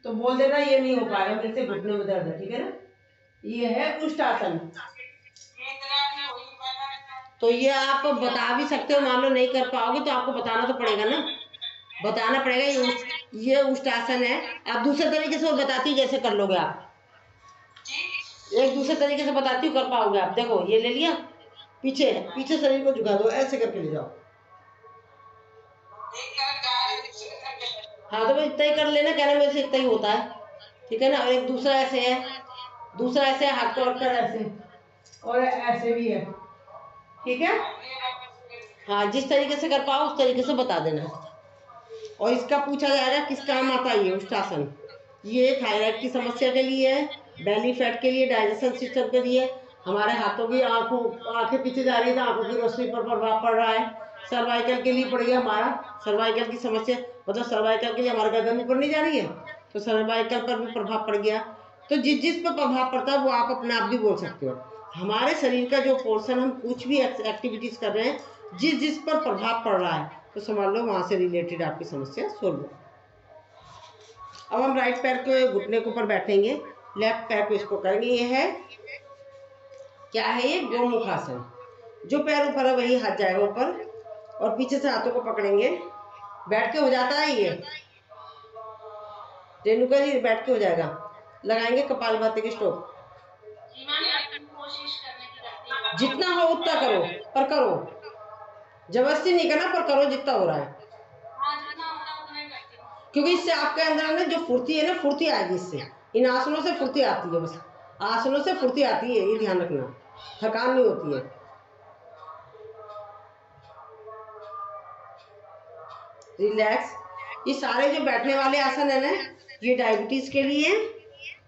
तो बोल देना ये नहीं हो पाएगा, मेरे से घुटने में दर्द है, ठीक है ना। ये है उष्टासन, तो ये आप बता भी सकते हो, मान लो नहीं कर पाओगे तो आपको बताना तो पड़ेगा ना, बताना पड़ेगा। ये उष्टासन है। आप दूसरे तरीके से बताती हूँ, जैसे कर लोगे आप, एक दूसरे तरीके से बताती हूँ, कर पाओगे आप। देखो ये ले लिया, पीछे पीछे शरीर को झुका दो, ऐसे करके ले जाओ, हाँ तो इतना ही कर लेना, कहना मेरे से इतना ही होता है, ठीक है ना। और एक दूसरा ऐसे है, दूसरा ऐसे हाथ को रखकर ऐसे, और ऐसे भी है, ठीक है। हाँ, जिस तरीके से कर पाओ उस तरीके से बता देना। और इसका पूछा जाएगा किस काम आता है ये उष्टासन। ये थायराइड की समस्या के लिए है, बेली फैट के लिए, डाइजेशन सिस्टम के लिए, हमारे हाथों की आंखें पीछे जा रही है तो आंखों की रोशनी पर प्रभाव पड़ रहा है, सर्वाइकल के लिए पड़ गया, हमारा सर्वाइकल की समस्या, मतलब सर्वाइकल के लिए हमारे गर्दन ऊपर नहीं जा रही है तो सर्वाइकल पर भी प्रभाव पड़ गया। तो जिस जिस पर प्रभाव पड़ता है वो आप अपने आप भी बोल सकते हो। हमारे शरीर का जो पोर्शन, हम कुछ भी एक्टिविटीज़ कर रहे हैं, जिस जिस पर प्रभाव पड़ रहा है तो समझ लो वहाँ से रिलेटेड आपकी समस्या सोल्व हो। अब हम राइट पैर के घुटने के ऊपर बैठेंगे, लेफ्ट पैर को इसको करेंगे। ये है क्या है, ये गोमुखासन। जो पैर ऊपर है वही हाथ जाएगा ऊपर, और पीछे से हाथों को पकड़ेंगे, बैठ के हो जाता है ये, रेणुका जी बैठ के हो जाएगा। लगाएंगे कपालभाति के स्ट्रोक, जितना हो उतना करो, पर करो, जबरदस्ती नहीं करना, पर करो जितना हो रहा है, क्योंकि इससे आपके अंदर ना जो फुर्ती है ना, फुर्ती आएगी इससे, इन आसनों से फुर्ती आती है, बस आसनों से फुर्ती आती है, ये ध्यान रखना, थकान नहीं होती है। रिलैक्स। ये सारे जो बैठने वाले आसन है ना, ये डायबिटीज के लिए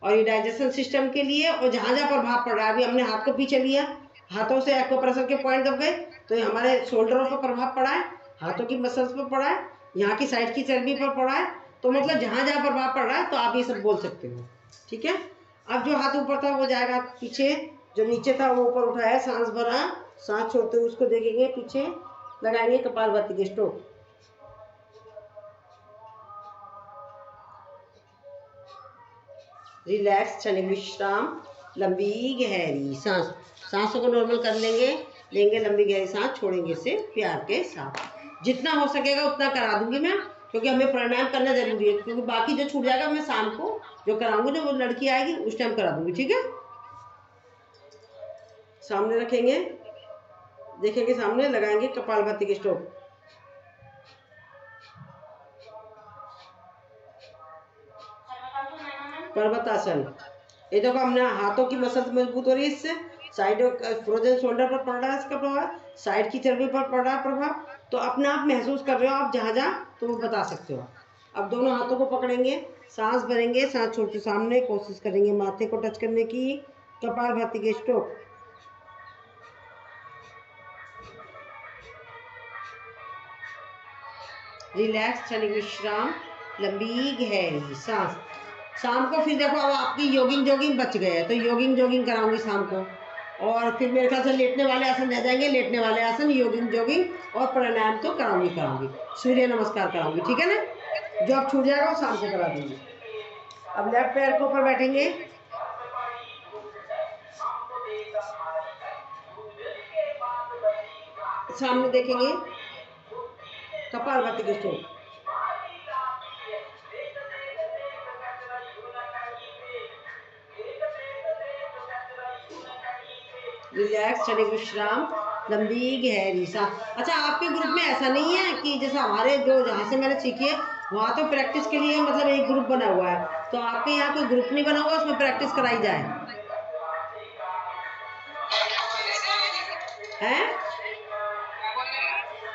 और ये डाइजेशन सिस्टम के लिए, और जहाँ जहाँ प्रभाव पड़ रहा है, अभी हमने हाथ को पीछे लिया, हाथों से एक्यूप्रेशर के पॉइंट दब गए, तो ये हमारे शोल्डरों पर प्रभाव पड़ा है, हाथों की मसल्स पर पड़ा है, यहाँ की साइड की चर्बी पर पड़ा है। तो मतलब जहाँ जहाँ प्रभाव पड़ रहा है तो आप ये सब बोल सकते हो, ठीक है। अब जो हाथ ऊपर था वो जाएगा पीछे, जो नीचे था वो ऊपर उठाया, सांस भरा, सांस छोड़ते हुए उसको देखेंगे पीछे, लगाएंगे कपालभाति के स्ट्रोक। रिलैक्स, क्षणिक विश्राम, लंबी गहरी सांस। सांसों को नॉर्मल कर लेंगे, लेंगे लंबी गहरी सांस, छोड़ेंगे इसे प्यार के साथ। जितना हो सकेगा उतना करा दूंगी मैं, क्योंकि हमें प्राणायाम करना जरूरी है, क्योंकि बाकी जो छूट जाएगा मैं शाम को जो कराऊंगी, जो वो लड़की आएगी उस टाइम करा दूंगी, ठीक है। सामने रखेंगे, देखेंगे सामने, लगाएंगे कपालभाति के स्ट्रोक। पर्वतासन। ये देखो हमने हाथों की मसल मजबूत हो रही है इससे, साइड फ्रोजन शोल्डर पर पड़ रहा है इसका प्रभाव, साइड की चर्बी पर पड़ रहा है प्रभाव, तो अपने आप महसूस कर रहे हो आप जहाँ जहाँ, तो वो बता सकते हो। अब दोनों हाथों को पकड़ेंगे, सांस भरेंगे, सांस छोड़ते सामने, कोशिश करेंगे माथे को टच करने की, कपालभाति के स्ट्रोक। रिलैक्स, क्षणिक विश्राम, लंबी गहरी सांस। शाम को फिर देखो अब आपकी जोगिंग बच गए हैं, तो जोगिंग कराऊंगी शाम को। और फिर मेरे ख्याल से लेटने वाले आसन रह जाएंगे, लेटने वाले आसन, जोगिंग और प्राणायाम तो कराऊंगी, सूर्य नमस्कार कराऊंगी, ठीक है ना। जो अब छूट जाएगा वो शाम को करा दूंगी। अब लेफ्ट पैर के ऊपर बैठेंगे, सामने देखेंगे, कपालभाति के स्ट्रोक। रिलैक्स, क्षणिक विश्राम, लंबी गहरी सांस। अच्छा, आपके ग्रुप में ऐसा नहीं है कि जैसे हमारे जो जहाँ से मैंने सीखी है वहाँ तो प्रैक्टिस के लिए मतलब एक ग्रुप बना हुआ है, तो आपके यहाँ कोई ग्रुप नहीं बना हुआ उसमें प्रैक्टिस कराई जाए हैं?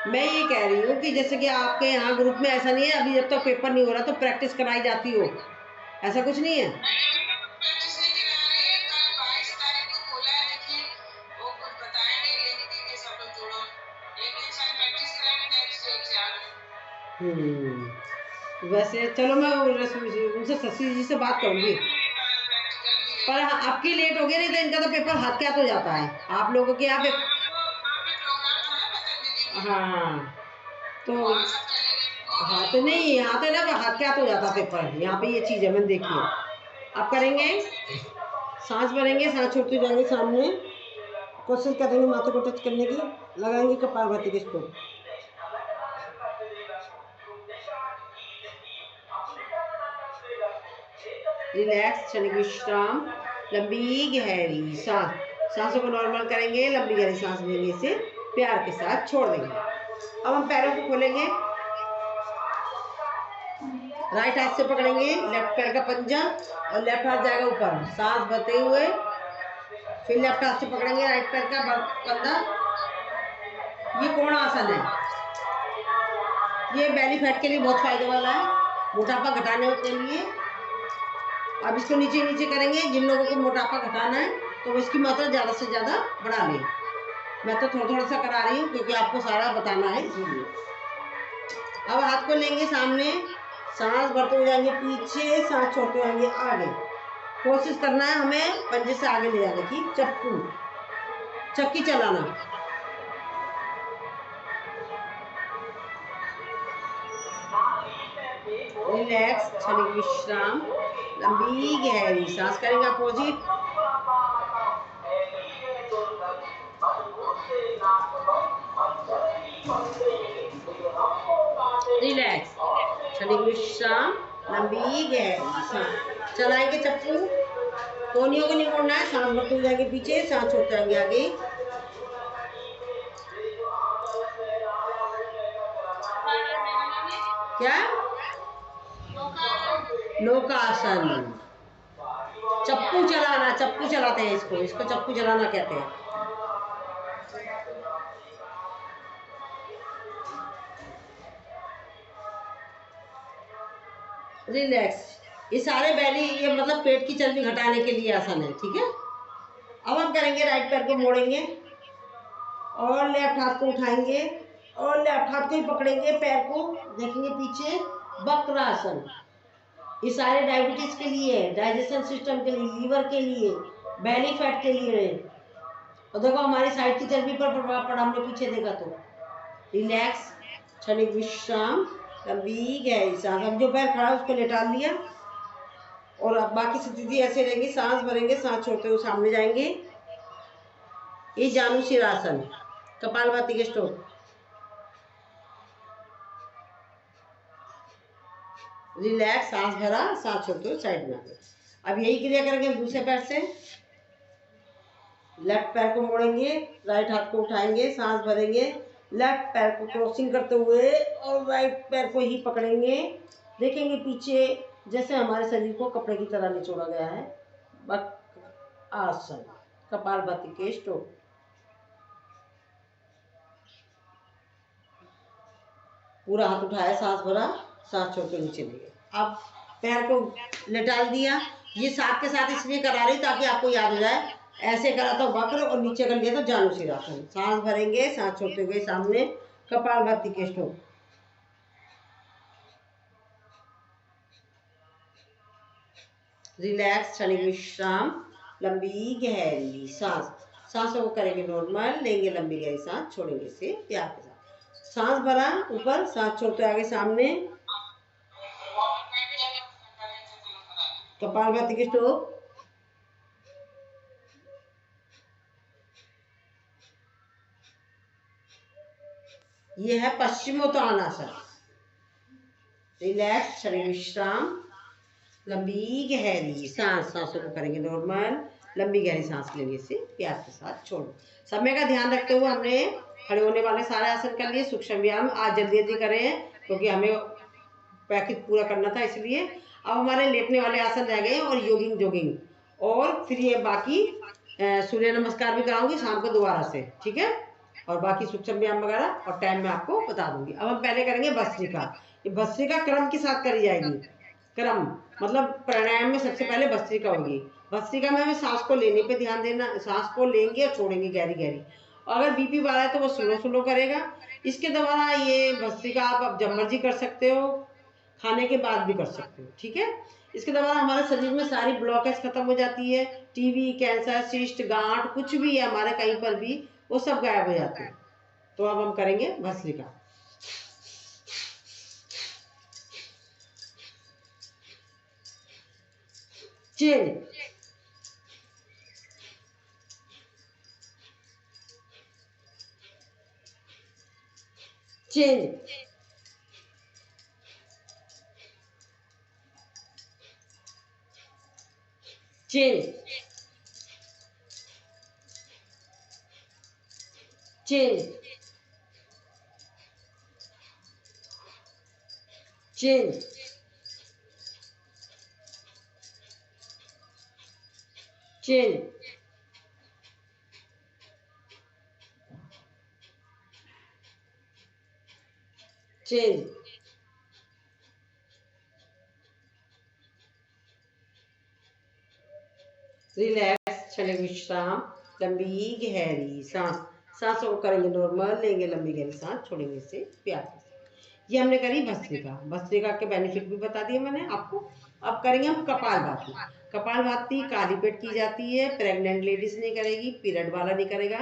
मैं ये कह रही हूँ कि जैसे कि आपके यहाँ ग्रुप में ऐसा नहीं है, अभी जब तक तो पेपर नहीं हो रहा तो प्रैक्टिस कराई जाती हो, ऐसा कुछ नहीं है? वैसे चलो मैं उनसे शशि जी से बात करूंगी, पर आपकी लेट हो गया, नहीं तो इनका तो पेपर हाथ के हाथ हो जाता है, आप लोगों के यहाँ पे। हाँ तो हाँ तो नहीं, यहाँ तो ना हाथ के हाथ हो जाता पेपर, यहाँ पे ये चीज़ है मैंने देखी है। आप करेंगे, सांस भरेंगे, सांस छोड़ते जाएंगे, सामने कोशिश करेंगे माथे को टच करने की, लगाएंगे कपालभाति के स्ट्रोक। रिलैक्स, क्षणिक विश्राम, लंबी गहरी सांस। सांसों को नॉर्मल करेंगे, लंबी गहरी सांस लेंगे, इसे प्यार के साथ छोड़ देंगे। अब हम पैरों को खोलेंगे, राइट हाथ से पकड़ेंगे लेफ्ट पैर का पंजा और लेफ्ट हाथ जाएगा ऊपर, सांस भरते हुए फिर लेफ्ट हाथ से पकड़ेंगे राइट पैर का पंजा। ये कोण आसन है, ये बेली फैट के लिए बहुत फायदे वाला है, मोटापा घटाने के लिए। अब इसको नीचे नीचे करेंगे, जिन लोगों को मोटापा घटाना है तो वो इसकी मात्रा ज़्यादा से ज़्यादा बढ़ा लें। मैं तो थोड़ा सा करा रही हूँ क्योंकि आपको सारा बताना है इसलिए। अब हाथ को लेंगे सामने, सांस भरते हुए जाएंगे पीछे, सांस छोड़ते जाएंगे आगे। कोशिश करना है हमें पंजे से आगे ले जाने की, चक्की चलाना। रिलैक्स, क्षणिक विश्राम, लंबी गहरी सांस करेंगे अपोजिट। रिलैक्स, क्षणिक विश्राम, लंबी गहरी सांस। चलाएंगे चप्पू, कोहनियों को नहीं मोड़ना है, सांस भरते जाएंगे पीछे, सांस छोड़ते जाएंगे आगे। क्या? नौकासन, चप्पू चलाना, चप्पू चलाते हैं इसको चप्पू चलाना कहते हैं। रिलैक्स, ये सारे बैली, ये मतलब पेट की चर्बी घटाने के लिए आसन है, ठीक है। अब हम करेंगे राइट पैर को मोड़ेंगे और लेफ्ट हाथ को उठाएंगे और लेफ्ट हाथ को ही पकड़ेंगे, पैर को देखेंगे पीछे, वक्रासन। ये सारे डायबिटीज के लिए है, डाइजेशन सिस्टम के लिए, लीवर के लिए, बेली फैट के लिए है। और देखो हमारी साइड की चर्बी पर प्रभाव पड़ा, हमने पीछे देखा तो। रिलैक्स, क्षणिक विश्राम, लंबी गहरी सांस। अब जो पैर खड़ा है उसको लेटा लिया और अब बाकी स्थिति ऐसे रहेंगी, सांस भरेंगे, सांस छोड़ते हुए सामने जाएंगे। ये जानु सिरासन, कपालभाति के स्ट्रोक। रिलैक्स, सांस भरा, सांस छोड़ते हुए साइड में आ गए। अब यही क्रिया करेंगे दूसरे पैर से। लेफ्ट पैर को मोड़ेंगे, राइट हाथ को उठाएंगे, सांस भरेंगे, लेफ्ट पैर को क्रॉसिंग करते हुए और राइट पैर को ही पकड़ेंगे। देखेंगे पीछे, जैसे हमारे शरीर को कपड़े की तरह निचोड़ा गया है। आसन, कपालभाति के स्ट्रोक। पूरा हाथ उठाया, सांस भरा, सांस छोड़ते नीचे ले गए। अब पैर को लेटा दिया। ये साथ के साथ इसलिए करा रही ताकि आपको याद हो जाए। ऐसे करा तो वक्र और नीचे कर लिया तो जानु सिरासन। सांस भरेंगे, सांस छोड़ते हुए सामने, कपालभाति के स्ट्रोक। रिलैक्स, क्षणिक विश्राम, लंबी गहरी सांस। सांसों को करेंगे नॉर्मल, लेंगे लंबी गहरी सांस, छोड़ेंगे इसे प्यार के साथ। सांस भरा ऊपर, सांस छोड़ते आगे सामने, कपालभाति के स्ट्रोक। ये है पश्चिमोत्तानासन। रिलैक्स, क्षणिक विश्राम, लंबी गहरी सांस। सांसों को करेंगे नॉर्मल, लंबी गहरी सांस लेंगे, इसे प्यार के साथ छोड़ो। समय का ध्यान रखते हुए हमने खड़े होने वाले सारे आसन कर लिए। सूक्ष्म व्यायाम आज जल्दी जल्दी करें क्योंकि हमें पैकेज पूरा करना था, इसलिए। अब हमारे लेटने वाले आसन रह गए और योगिंग जोगिंग, और फिर ये बाकी सूर्य नमस्कार भी कराऊंगी शाम को दोबारा से, ठीक है। और बाकी सूक्ष्म व्यायाम वगैरह और टाइम में आपको बता दूंगी। अब हम पहले करेंगे भस्त्रिका। ये भस्त्रिका क्रम के साथ करी जाएगी। क्रम मतलब प्राणायाम में सबसे पहले भस्त्रिका होगी। भस्त्रिका में हमें सांस को लेने पे ध्यान देना, सांस को लेंगे और छोड़ेंगे गहरी गहरी। अगर बीपी वाला है तो वो स्लो स्लो करेगा। इसके द्वारा ये भस्त्रिका आप जब मर्जी कर सकते हो, खाने के बाद भी कर सकते हो, ठीक है। इसके द्वारा हमारे शरीर में सारी ब्लॉकेज खत्म हो जाती है। टीबी, कैंसर, सिस्ट, गांठ कुछ भी है हमारे कहीं पर भी, वो सब गायब हो जाते हैं। तो अब हम करेंगे bhastrika. Chain, chain, chain, chain, chain, chain, chain, relax, क्षणिक विश्राम, लंबी गहरी सांस। सांसों को करेंगे नॉर्मल, लेंगे लंबी गहरी सांस, छोड़ेंगे इसे प्यार के साथ। ये हमने करी भस्त्रिका। भस्त्रिका के बेनिफिट भी बता दिए मैंने आपको। अब करेंगे हम कपालभाति। कपालभाति काली पेट की जाती है, प्रेग्नेंट लेडीज नहीं करेगी, पीरियड वाला नहीं करेगा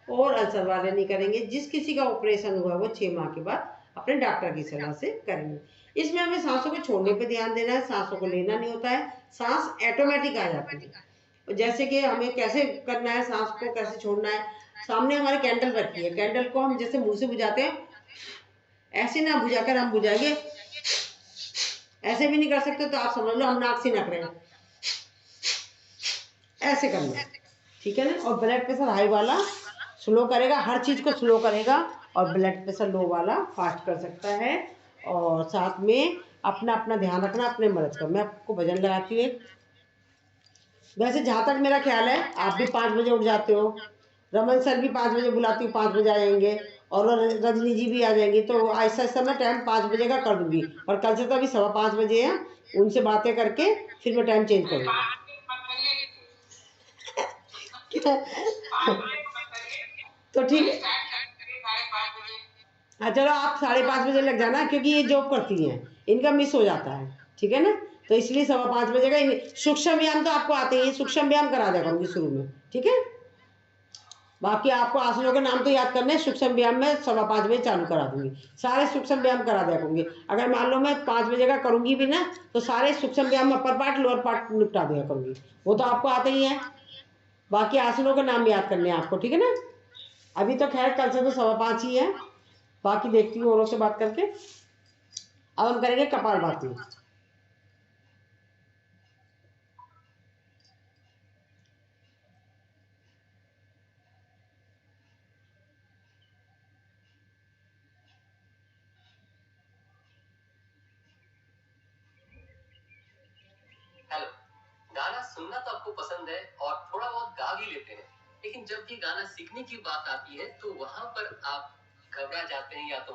और अल्सर वाले नहीं करेंगे। जिस किसी का ऑपरेशन हुआ वो 6 माह के बाद अपने डॉक्टर की सलाह से करेंगे। इसमें हमें सांसों को छोड़ने पे ध्यान देना है, सांसों को लेना नहीं होता है। सांस ऑटोमेटिक आ जाती है। जैसे कि हमें कैसे करना है, सांस को कैसे छोड़ना है। सामने हमारे कैंडल रखी है, कैंडल को हम जैसे मुंह से बुझाते हैं, ऐसे ना बुझाकर हम बुझाएंगे, ऐसे भी नहीं कर सकते तो आप समझ लो हम नाक से नक रहे हैं, ऐसे करना है, ठीक है ना। और ब्लड प्रेशर हाई वाला स्लो करेगा, हर चीज को स्लो करेगा, और ब्लड प्रेशर लो वाला फास्ट कर सकता है। और साथ में अपना अपना ध्यान रखना अपने मर्ज का। मैं आपको भजन लगाती हूँ। वैसे जहाँ तक मेरा ख्याल है आप भी 5 बजे उठ जाते हो, रमन सर भी 5 बजे बुलाती हूँ, 5 बजे आ जाएंगे, और रजनी जी भी आ जाएंगी। तो ऐसा ऐसा मैं टाइम 5 बजे का कर दूंगी, और कल से तो अभी 5:15 बजे है, उनसे बातें करके फिर मैं टाइम चेंज करूँगी। तो ठीक है, हाँ चलो आप 5:30 बजे लग जाना, क्योंकि ये जॉब करती हैं, इनका मिस हो जाता है, ठीक है ना। तो इसलिए 5:15 बजे का सूक्ष्म व्यायाम तो आपको आते ही, सूक्ष्म व्यायाम करा दिया करूँगी शुरू में, ठीक है। बाकी आपको आसनों के नाम तो याद करने हैं, सूक्ष्म व्यायाम में 5:15 बजे चालू करा दूंगी, सारे सूक्ष्म व्यायाम करा दिया करूँगी। अगर मान लो मैं 5 बजे का करूँगी भी ना, तो सारे सूक्ष्म व्यायाम अपर पार्ट लोअर पार्ट निपटा दिया करूँगी, वो तो आपको आते ही हैं। बाकी आसनों के नाम याद करने हैं आपको, ठीक है ना। अभी तो खैर कल से तो 5:15 ही है, बाकी देखती हूँ औरों से बात करके। अब हम करेंगे कपालभाति। हेलो, गाना सुनना तो आपको पसंद है और थोड़ा बहुत गा भी लेते हैं, लेकिन जब भी गाना सीखने की बात आती है तो वहां पर आप घबरा जाते हैं या तो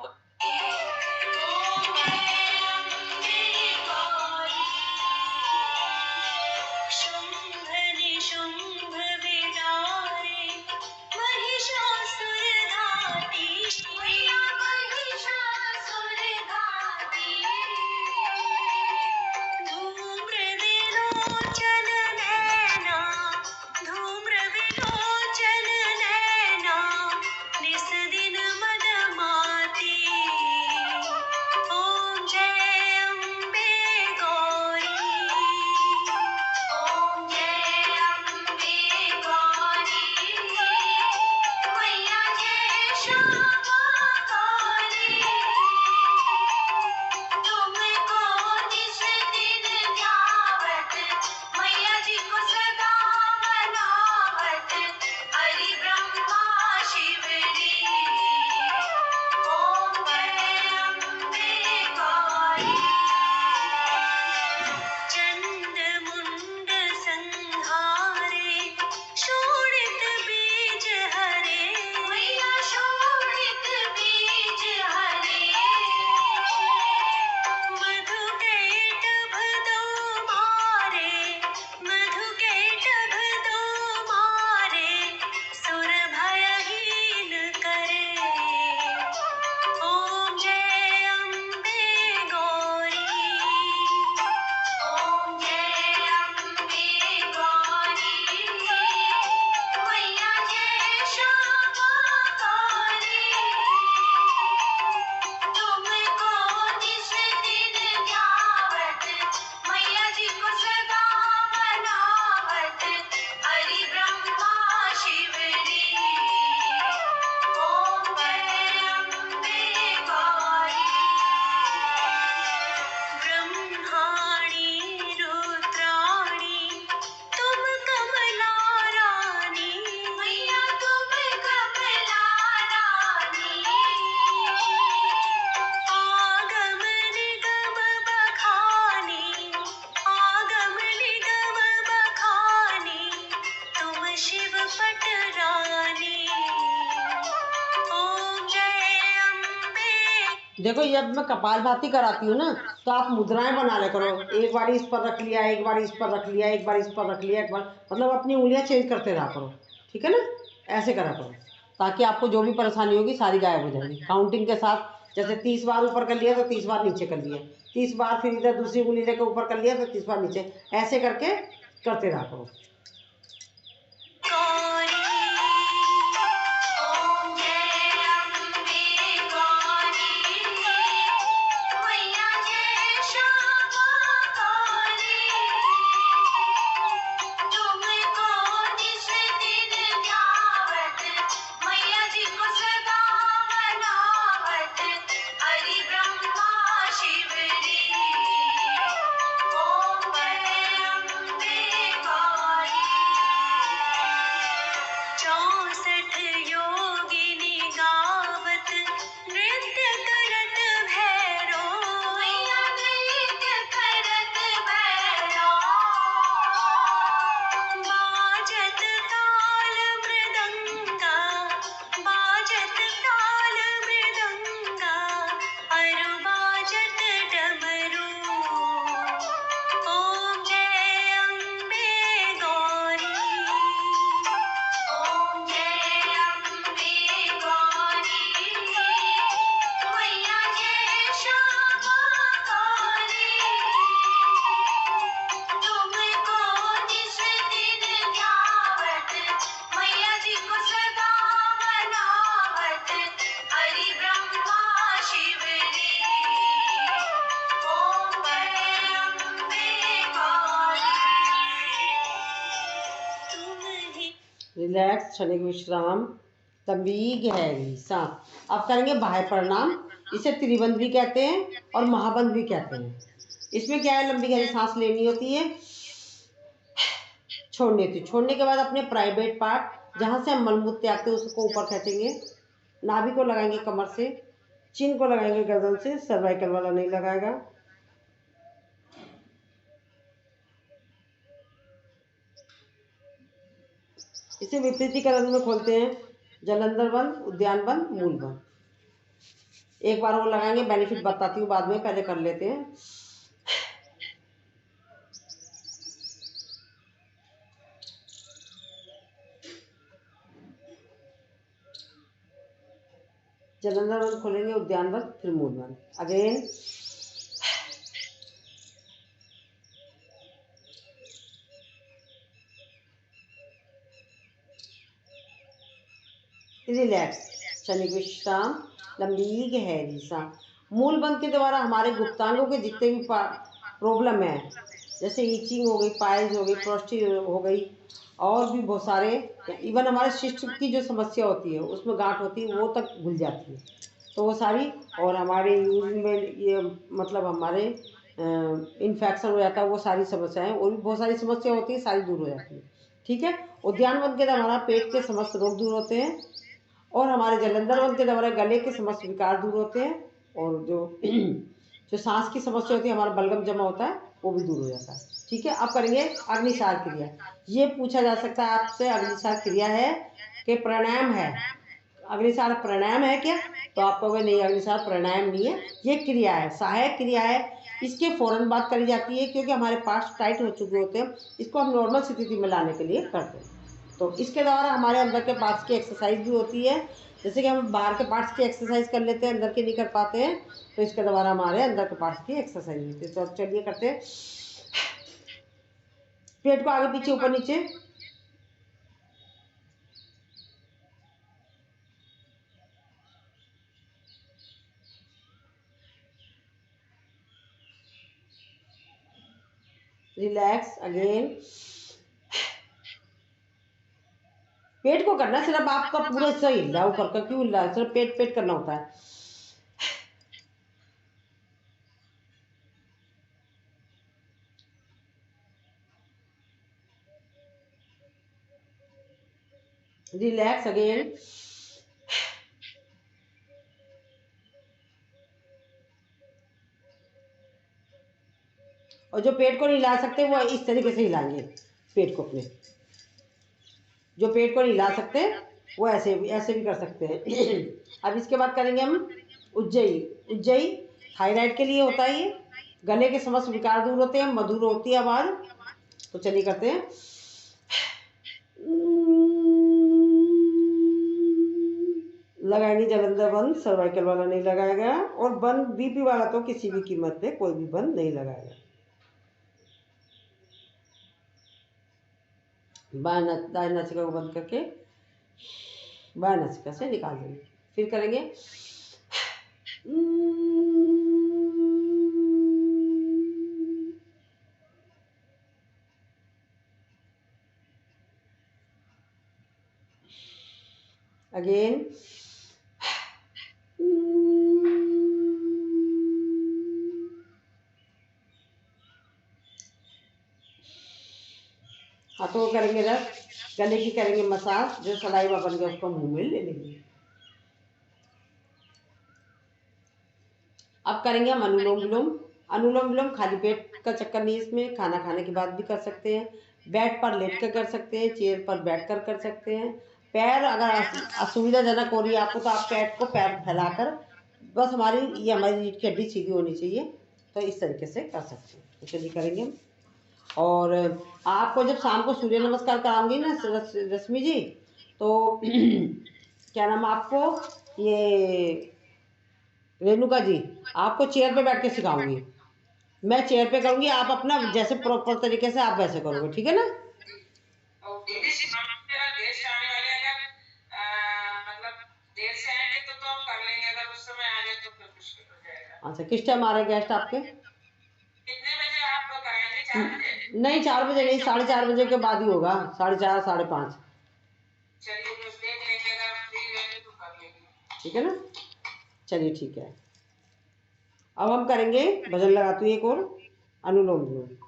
देखो जब मैं कपालभाति कराती हूँ ना, तो आप मुद्राएं बना ले करो, एक बार इस पर रख लिया, एक बार इस पर रख लिया, एक बार इस पर रख लिया, एक बार, मतलब अपनी उंगलियां चेंज करते रहा करो, ठीक है ना। ऐसे करा करो ताकि आपको जो भी परेशानी होगी सारी गायब हो जाएगी काउंटिंग के साथ। जैसे 30 बार ऊपर कर लिया तो 30 बार नीचे कर लिया, 30 बार फिर इधर दूसरी उंगली लेकर ऊपर कर लिया तो 30 बार नीचे, ऐसे करके करते रहा करो। रिलैक्स, क्षणिक विश्राम, लंबी गहरी सांस। अब करेंगे बाह्य प्रणाम। इसे त्रिबंध भी कहते हैं और महाबंध भी कहते हैं। इसमें क्या है, लंबी गहरी सांस लेनी होती है, छोड़नी होती है। छोड़ने के बाद अपने प्राइवेट पार्ट जहाँ से हम मलमूत्र त्यागते हैं उसको ऊपर खींचेंगे, नाभि को लगाएंगे कमर से, चिन को लगाएंगे गर्दन से, सर्वाइकल वाला नहीं लगाएगा। इसे विपरीतीकरण में खोलते हैं, जलंधर बंद, उद्यान बंद, मूल बंद। एक बार वो लगाएंगे, बेनिफिट बताती हूँ बाद में, पहले कर लेते हैं। जलंधर बंद खोलेंगे, उद्यान बंद, फिर मूल बंद। अगेन रिलैक्स, क्षणिक विश्राम, लंबी गहरी सांस। मूल बंद के द्वारा हमारे गुप्तांगों के जितने भी प्रॉब्लम है, जैसे ईचिंग हो गई, पाइल्स हो गई, प्रोस्टेट हो गई, और भी बहुत सारे, इवन हमारे शिष्ट की जो समस्या होती है उसमें गांठ होती है वो तक घुल जाती है, तो वो सारी, और हमारे यूज में ये मतलब हमारे इन्फेक्शन हो जाता है, वो सारी समस्याएं, और भी बहुत सारी समस्या होती है, सारी दूर हो जाती है। ठीक है। उद्यान बंद के द्वारा हमारा पेट के समस्त रोग दूर होते हैं, और हमारे जलंधर बंद के द्वारा गले के समस्त विकार दूर होते हैं, और जो जो सांस की समस्या होती है, हमारा बलगम जमा होता है, वो भी दूर हो जाता है। ठीक है। अब करेंगे अग्निसार क्रिया। ये पूछा जा सकता है आपसे, अग्निसार क्रिया है कि प्राणायाम है, अग्निसार प्राणायाम है क्या? तो आप कहोगे नहीं, अग्निसार प्राणायाम नहीं है, ये क्रिया है, सहायक क्रिया है। इसके फौरन बात करी जाती है क्योंकि हमारे पार्ट्स टाइट हो चुके होते हैं, इसको हम नॉर्मल स्थिति में लाने के लिए करते हैं। तो इसके द्वारा हमारे अंदर के पार्ट्स की एक्सरसाइज भी होती है, जैसे कि हम बाहर के पार्ट्स की एक्सरसाइज कर लेते हैं, अंदर के नहीं कर पाते हैं, तो इसके द्वारा हमारे अंदर के पार्ट्स की एक्सरसाइज होती है। तो चलिए करते हैं। पेट को आगे पीछे ऊपर नीचे, रिलैक्स अगेन। पेट को करना, सिर्फ आपका पूरा हिस्सा हिल रहा है, ऊपर का क्यों हिल रहा है, सिर्फ पेट पेट करना होता है। Relax again. और जो पेट को नहीं हिला सकते वो इस तरीके से हिलाएंगे पेट को अपने, जो पेट को नहीं हिला सकते वो ऐसे भी कर सकते हैं। अब इसके बाद करेंगे हम उज्जयी। उज्जयी थायराइड के लिए होता है, ये गले के समस्त विकार दूर होते हैं, मधुर होती है आवाज। तो चलिए करते हैं। लगाएंगे जलंधर बंद, सर्वाइकल वाला नहीं लगाएगा, और बंद बीपी वाला तो किसी भी कीमत पे कोई भी बंद नहीं लगाएगा। दाएं नासिका को बंद करके बाएं नासिका से निकाल देंगे। फिर करेंगे अगेन। हाथों को करेंगे रब, गले की करेंगे मसाज, जो सलाइवा बन गया उसको मुंह में ले लेंगे। अब करेंगे हम अनुलोम विलोम। अनुलोम विलोम खाली पेट का चक्कर नहीं, इसमें खाना खाने के बाद भी कर सकते हैं, बेड पर लेट कर कर सकते हैं, चेयर पर बैठ कर सकते हैं। पैर अगर असुविधाजनक हो रही है आपको, तो आप पेट को पैर फैलाकर, बस हमारी रीढ़ की हड्डी सीधी होनी चाहिए, तो इस तरीके से कर सकते हैं। तो चलिए करेंगे हम। और आपको जब शाम को सूर्य नमस्कार कराऊंगी ना रश्मि जी, तो क्या नाम आपको, ये रेणुका जी, आपको चेयर पे बैठ के सिखाऊंगी। मैं चेयर पे करूंगी, आप अपना जैसे प्रॉपर तरीके से आप वैसे करोगे, ठीक है ना? गेस्ट आने वाले हैं, मतलब देर से आएंगे तो हम कर लेंगे, अगर उस समय आ जाए तो फिर मुश्किल हो जाएगा। अच्छा, किस टाइम आ रहे गेस्ट आपके? कितने बजे आप कराएंगे? 4 बजे? नहीं 4 बजे नहीं, 4:30 बजे के बाद ही होगा, 4:30 5:30। चलिए जो देख लेंगे, अगर फ्री रहेंगे तो कर लेंगे। ठीक है ना? चलिए ठीक है, अब हम करेंगे, भजन लगाती हूँ एक और, अनुलोम विलोम।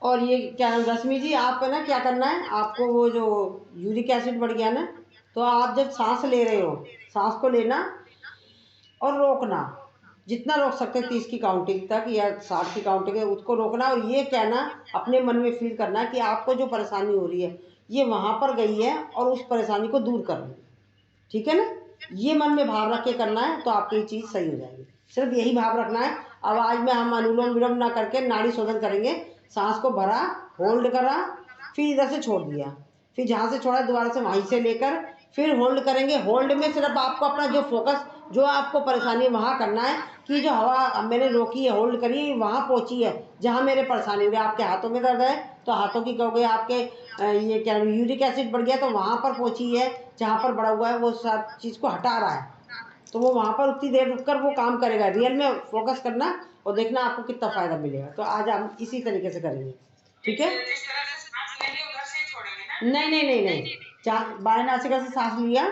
और ये क्या रश्मि जी, आप है ना क्या करना है आपको, वो जो यूरिक एसिड बढ़ गया ना, तो आप जब सांस ले रहे हो, सांस को लेना और रोकना, जितना रोक सकते हैं 30 की काउंटिंग तक या 60 की काउंटिंग है उसको रोकना, और ये कहना, अपने मन में फील करना कि आपको जो परेशानी हो रही है ये वहाँ पर गई है और उस परेशानी को दूर कर रही है। ठीक है ना? ये मन में भाव रख के करना है तो आपकी ये चीज़ सही हो जाएगी। सिर्फ यही भाव रखना है। अब आज में हम अनुलोम विलोम ना करके नाड़ी शोधन करेंगे। सांस को भरा, होल्ड करा, फिर इधर से छोड़ दिया, फिर जहाँ से छोड़ा दोबारा से वहीं से लेकर फिर होल्ड करेंगे। होल्ड में सिर्फ आपको अपना जो फोकस, जो आपको परेशानी है वहाँ करना है कि जो हवा मैंने रोकी है, होल्ड करी है, वहाँ पहुँची है जहाँ मेरे परेशानी हो रही है। आपके हाथों में दर्द है तो हाथों की कहोगे, आपके ये क्या यूरिक एसिड बढ़ गया तो वहाँ पर पहुँची है जहाँ पर बढ़ा हुआ है, वो सब चीज़ को हटा रहा है, तो वो वहाँ पर उतनी देर रुककर वो काम करेगा। रियल में फोकस करना और देखना आपको कितना फ़ायदा मिलेगा। तो आज हम इसी तरीके से करेंगे, ठीक है? जिस तरह से सांस लेंगे उधर से ही छोड़ेंगे ना? नहीं नहीं नहीं नहीं, बाएं नासिका से सांस लिया,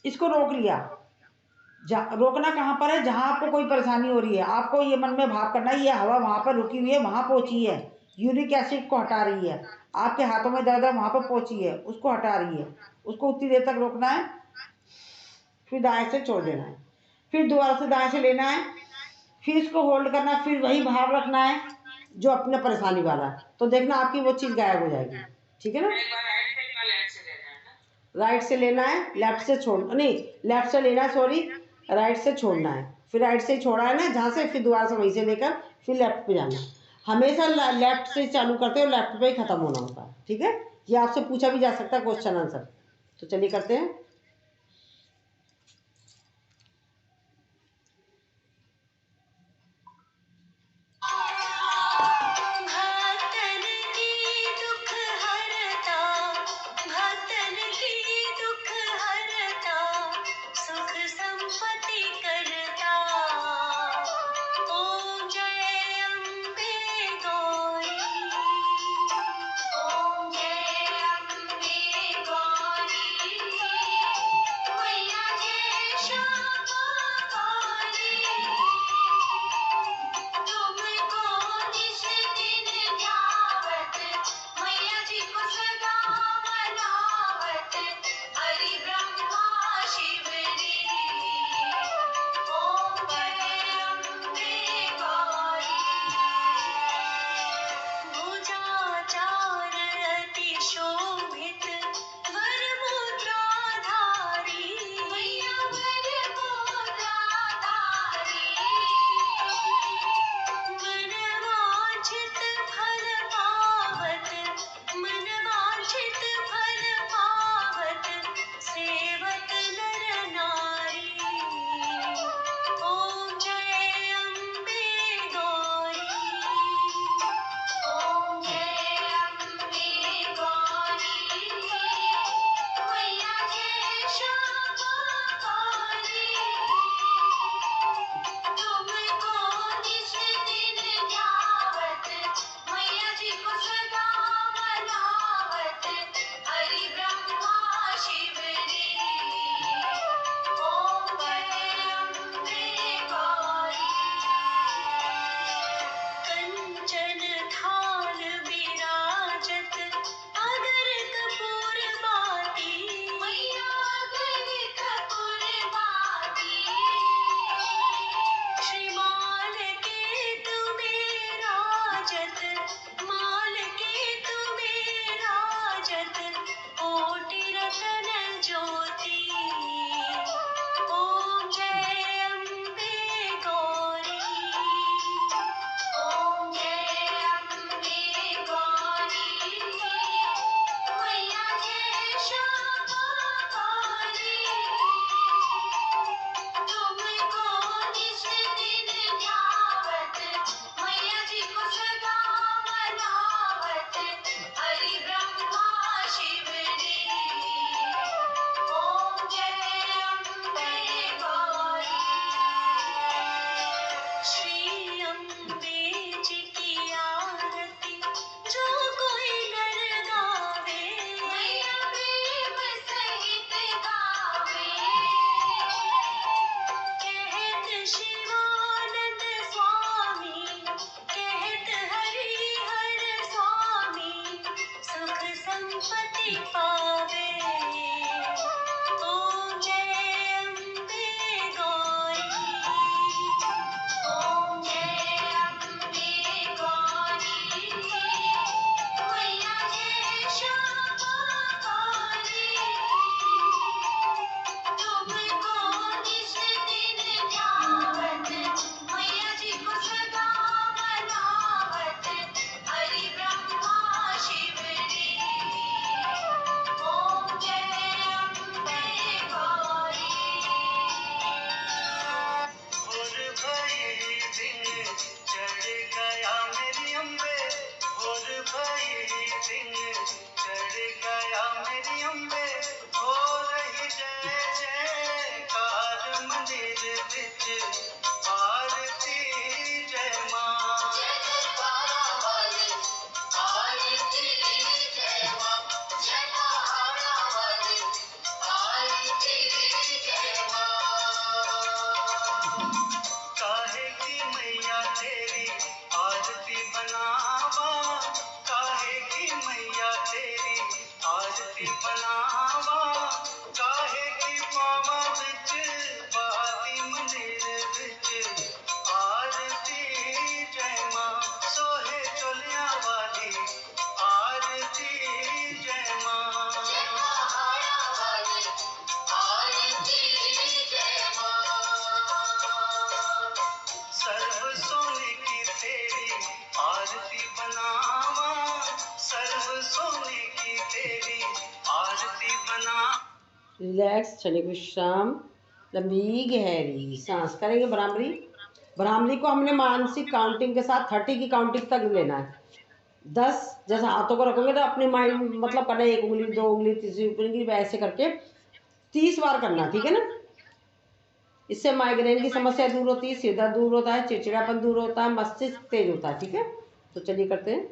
इसको रोक लिया। रोकना कहाँ पर है? जहाँ आपको कोई परेशानी हो रही है, आपको ये मन में भाव करना है ये हवा वहाँ पर रुकी हुई है, वहाँ पहुँची है, यूरिक एसिड को हटा रही है। आपके हाथों में दर्द है वहाँ पर पहुँची है, उसको हटा रही है, उसको उतनी देर तक रोकना है, फिर दाएं से छोड़ देना है, फिर दोबारा से दाएं से लेना है, फिर इसको होल्ड करना है, फिर वही भाव रखना है जो अपने परेशानी वाला है, तो देखना आपकी वो चीज़ गायब हो जाएगी। ठीक है ना? एक बार राइट से, एक बार लेफ्ट से लेना है ना? राइट से लेना है, लेफ्ट से छोड़, नहीं लेफ्ट से लेना है, सॉरी, राइट से छोड़ना है, फिर राइट से छोड़ा है ना जहाँ से, फिर दोबारा से वहीं से लेकर फिर लेफ्ट पे जाना। हमेशा लेफ्ट से चालू करते हो, लेफ्ट पे ही खत्म होना होता है। ठीक है? ये आपसे पूछा भी जा सकता है क्वेश्चन आंसर। तो चलिए करते हैं। काहे की मैया तेरी आरती बनावा, काहे की मैया तेरी आरती बनावा, काहे की पावा बिच बाती मंदिर बिच आरती जय मां सोहे चोलिया वाली आरती जय मां सर्व सोने की तेरी आरती बनावा, सर्व सोने की तेरी आरती बना। रिलैक्स, क्षणिक विश्राम, लंबी गहरी सांस करेंगे। भ्रामरी, भ्रामरी को हमने मानसिक काउंटिंग के साथ 30 की काउंटिंग तक लेना है। 10 जैसे हाथों को रखोगे तो अपने माइंड मतलब करना है, 1 उंगली 2 उंगली तीसरी उंगली ऐसे करके 30 बार करना, ठीक है ना। इससे माइग्रेन की समस्या दूर होती है, सिर दर्द दूर होता है, चिड़चिड़ापन दूर होता है, मस्तिष्क तेज होता है, ठीक है। तो चलिए करते हैं।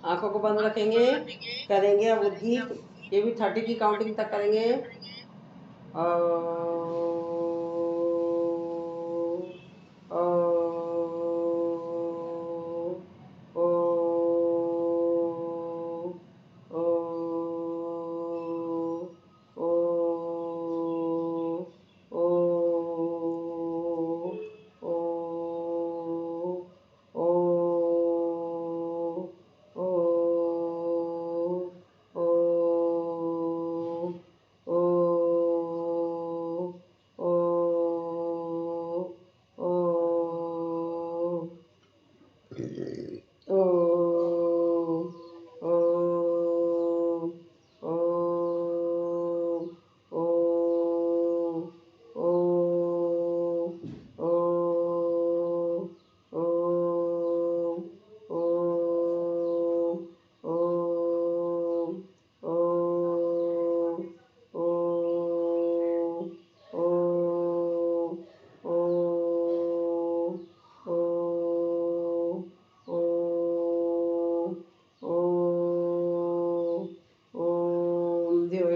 आंखों को बंद रखेंगे, करेंगे अब उद्गीत। ये भी 30 की काउंटिंग तक करेंगे।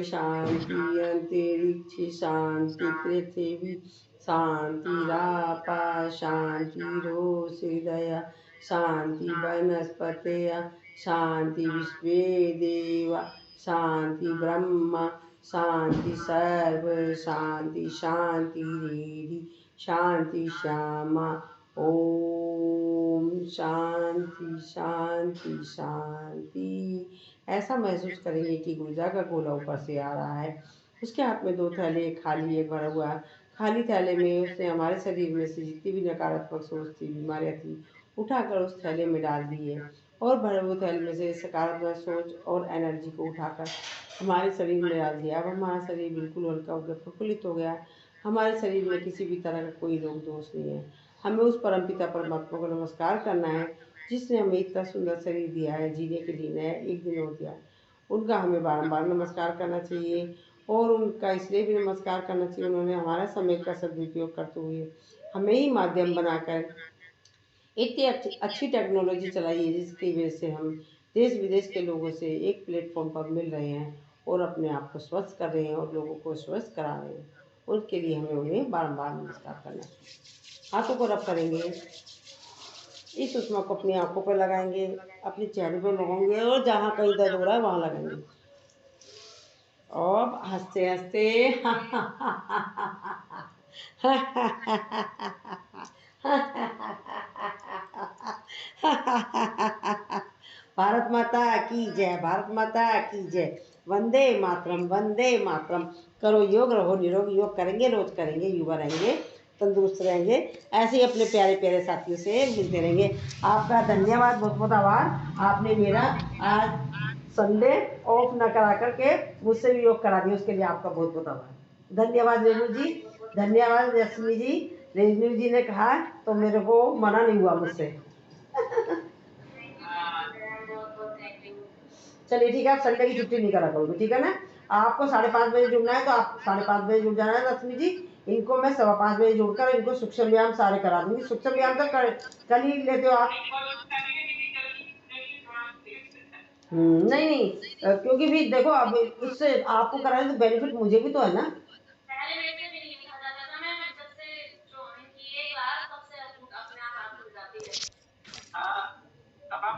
शांति अंतरिक्ष शांति पृथ्वी शांतिरापा शांतिरोषधय शांति वनस्पतय शांति विश्वे देवा शांति ब्रह्म शांति सर्व शांति शांति रेडी शांति श्यामा। ओम शांति शांति शांति। ऐसा महसूस करेंगे कि ऊर्जा का गोला ऊपर से आ रहा है। उसके हाथ में 2 थैले, एक खाली एक भरा हुआ है। खाली थैले में उसने हमारे शरीर में से जितनी भी नकारात्मक सोच थी, बीमारियां थी, उठाकर उस थैले में डाल दी है। और भरे हुए थैले में से सकारात्मक सोच और एनर्जी को उठाकर हमारे शरीर में डाल दिया। अब हमारा शरीर बिल्कुल हल्का हो गया, प्रफुल्लित हो गया। हमारे शरीर में किसी भी तरह का कोई रोग दोष नहीं है। हमें उस परमपिता परमात्मा को नमस्कार करना है जिसने हमें इतना सुंदर शरीर दिया है, जीने के लिए नया एक दिन और दिया। उनका हमें बारंबार नमस्कार करना चाहिए और उनका इसलिए भी नमस्कार करना चाहिए, उन्होंने हमारा समय का सदुपयोग करते हुए हमें ही माध्यम बनाकर इतनी अच्छी टेक्नोलॉजी चलाई है जिसकी वजह से हम देश विदेश के लोगों से एक प्लेटफॉर्म पर मिल रहे हैं और अपने आप को स्वस्थ कर रहे हैं और लोगों को स्वस्थ करा रहे हैं। उनके लिए हमें उन्हें बारंबार नमस्कार करना है। हाथों को रब करेंगे, इस उष्मा को अपनी आंखों पर लगाएंगे, अपने चेहरे पर लगाएंगे और जहाँ कहीं दर्द हो रहा है वहाँ लगाएंगे। और हंसते हंसते भारत माता की जय, भारत माता की जय, वंदे मातरम, वंदे मातरम। करो योग, रहो निरोग। योग करेंगे, रोज करेंगे, युवा रहेंगे, तंदुरुस्त रहेंगे, ऐसे ही अपने प्यारे प्यारे साथियों से मिलते रहेंगे। आपका धन्यवाद, बहुत बहुत आभार। आपने मेरा आज संडे ऑफ न करा करके मुझसे भी योग करा दिया, उसके लिए आपका बहुत बहुत आभार। धन्यवाद रेणु जी, धन्यवाद रश्मि जी। रेणु जी ने कहा तो मेरे को मना नहीं हुआ मुझसे। चलिए ठीक है, आप संडे की छुट्टी नहीं करा करोगे, ठीक है ना। आपको 5:30 बजे जुड़ना है तो आप 5:30 बजे जुड़ जाना है रश्मि जी। इनको मैं 5:15 बजे जुड़कर इनको सूक्ष्म व्यायाम सारे करा दूंगी। सूक्ष्म व्यायाम तो कल ही लेते हो आप। नहीं नहीं, क्योंकि भी देखो अब उससे आपको कराने तो बेनिफिट मुझे भी तो है ना। पहले मेरे से भी नहीं लिखा जाता था, मैं जब से ज्वाइन की है क्लास तब से अपने आप खुल जाती है। हाँ, अब आप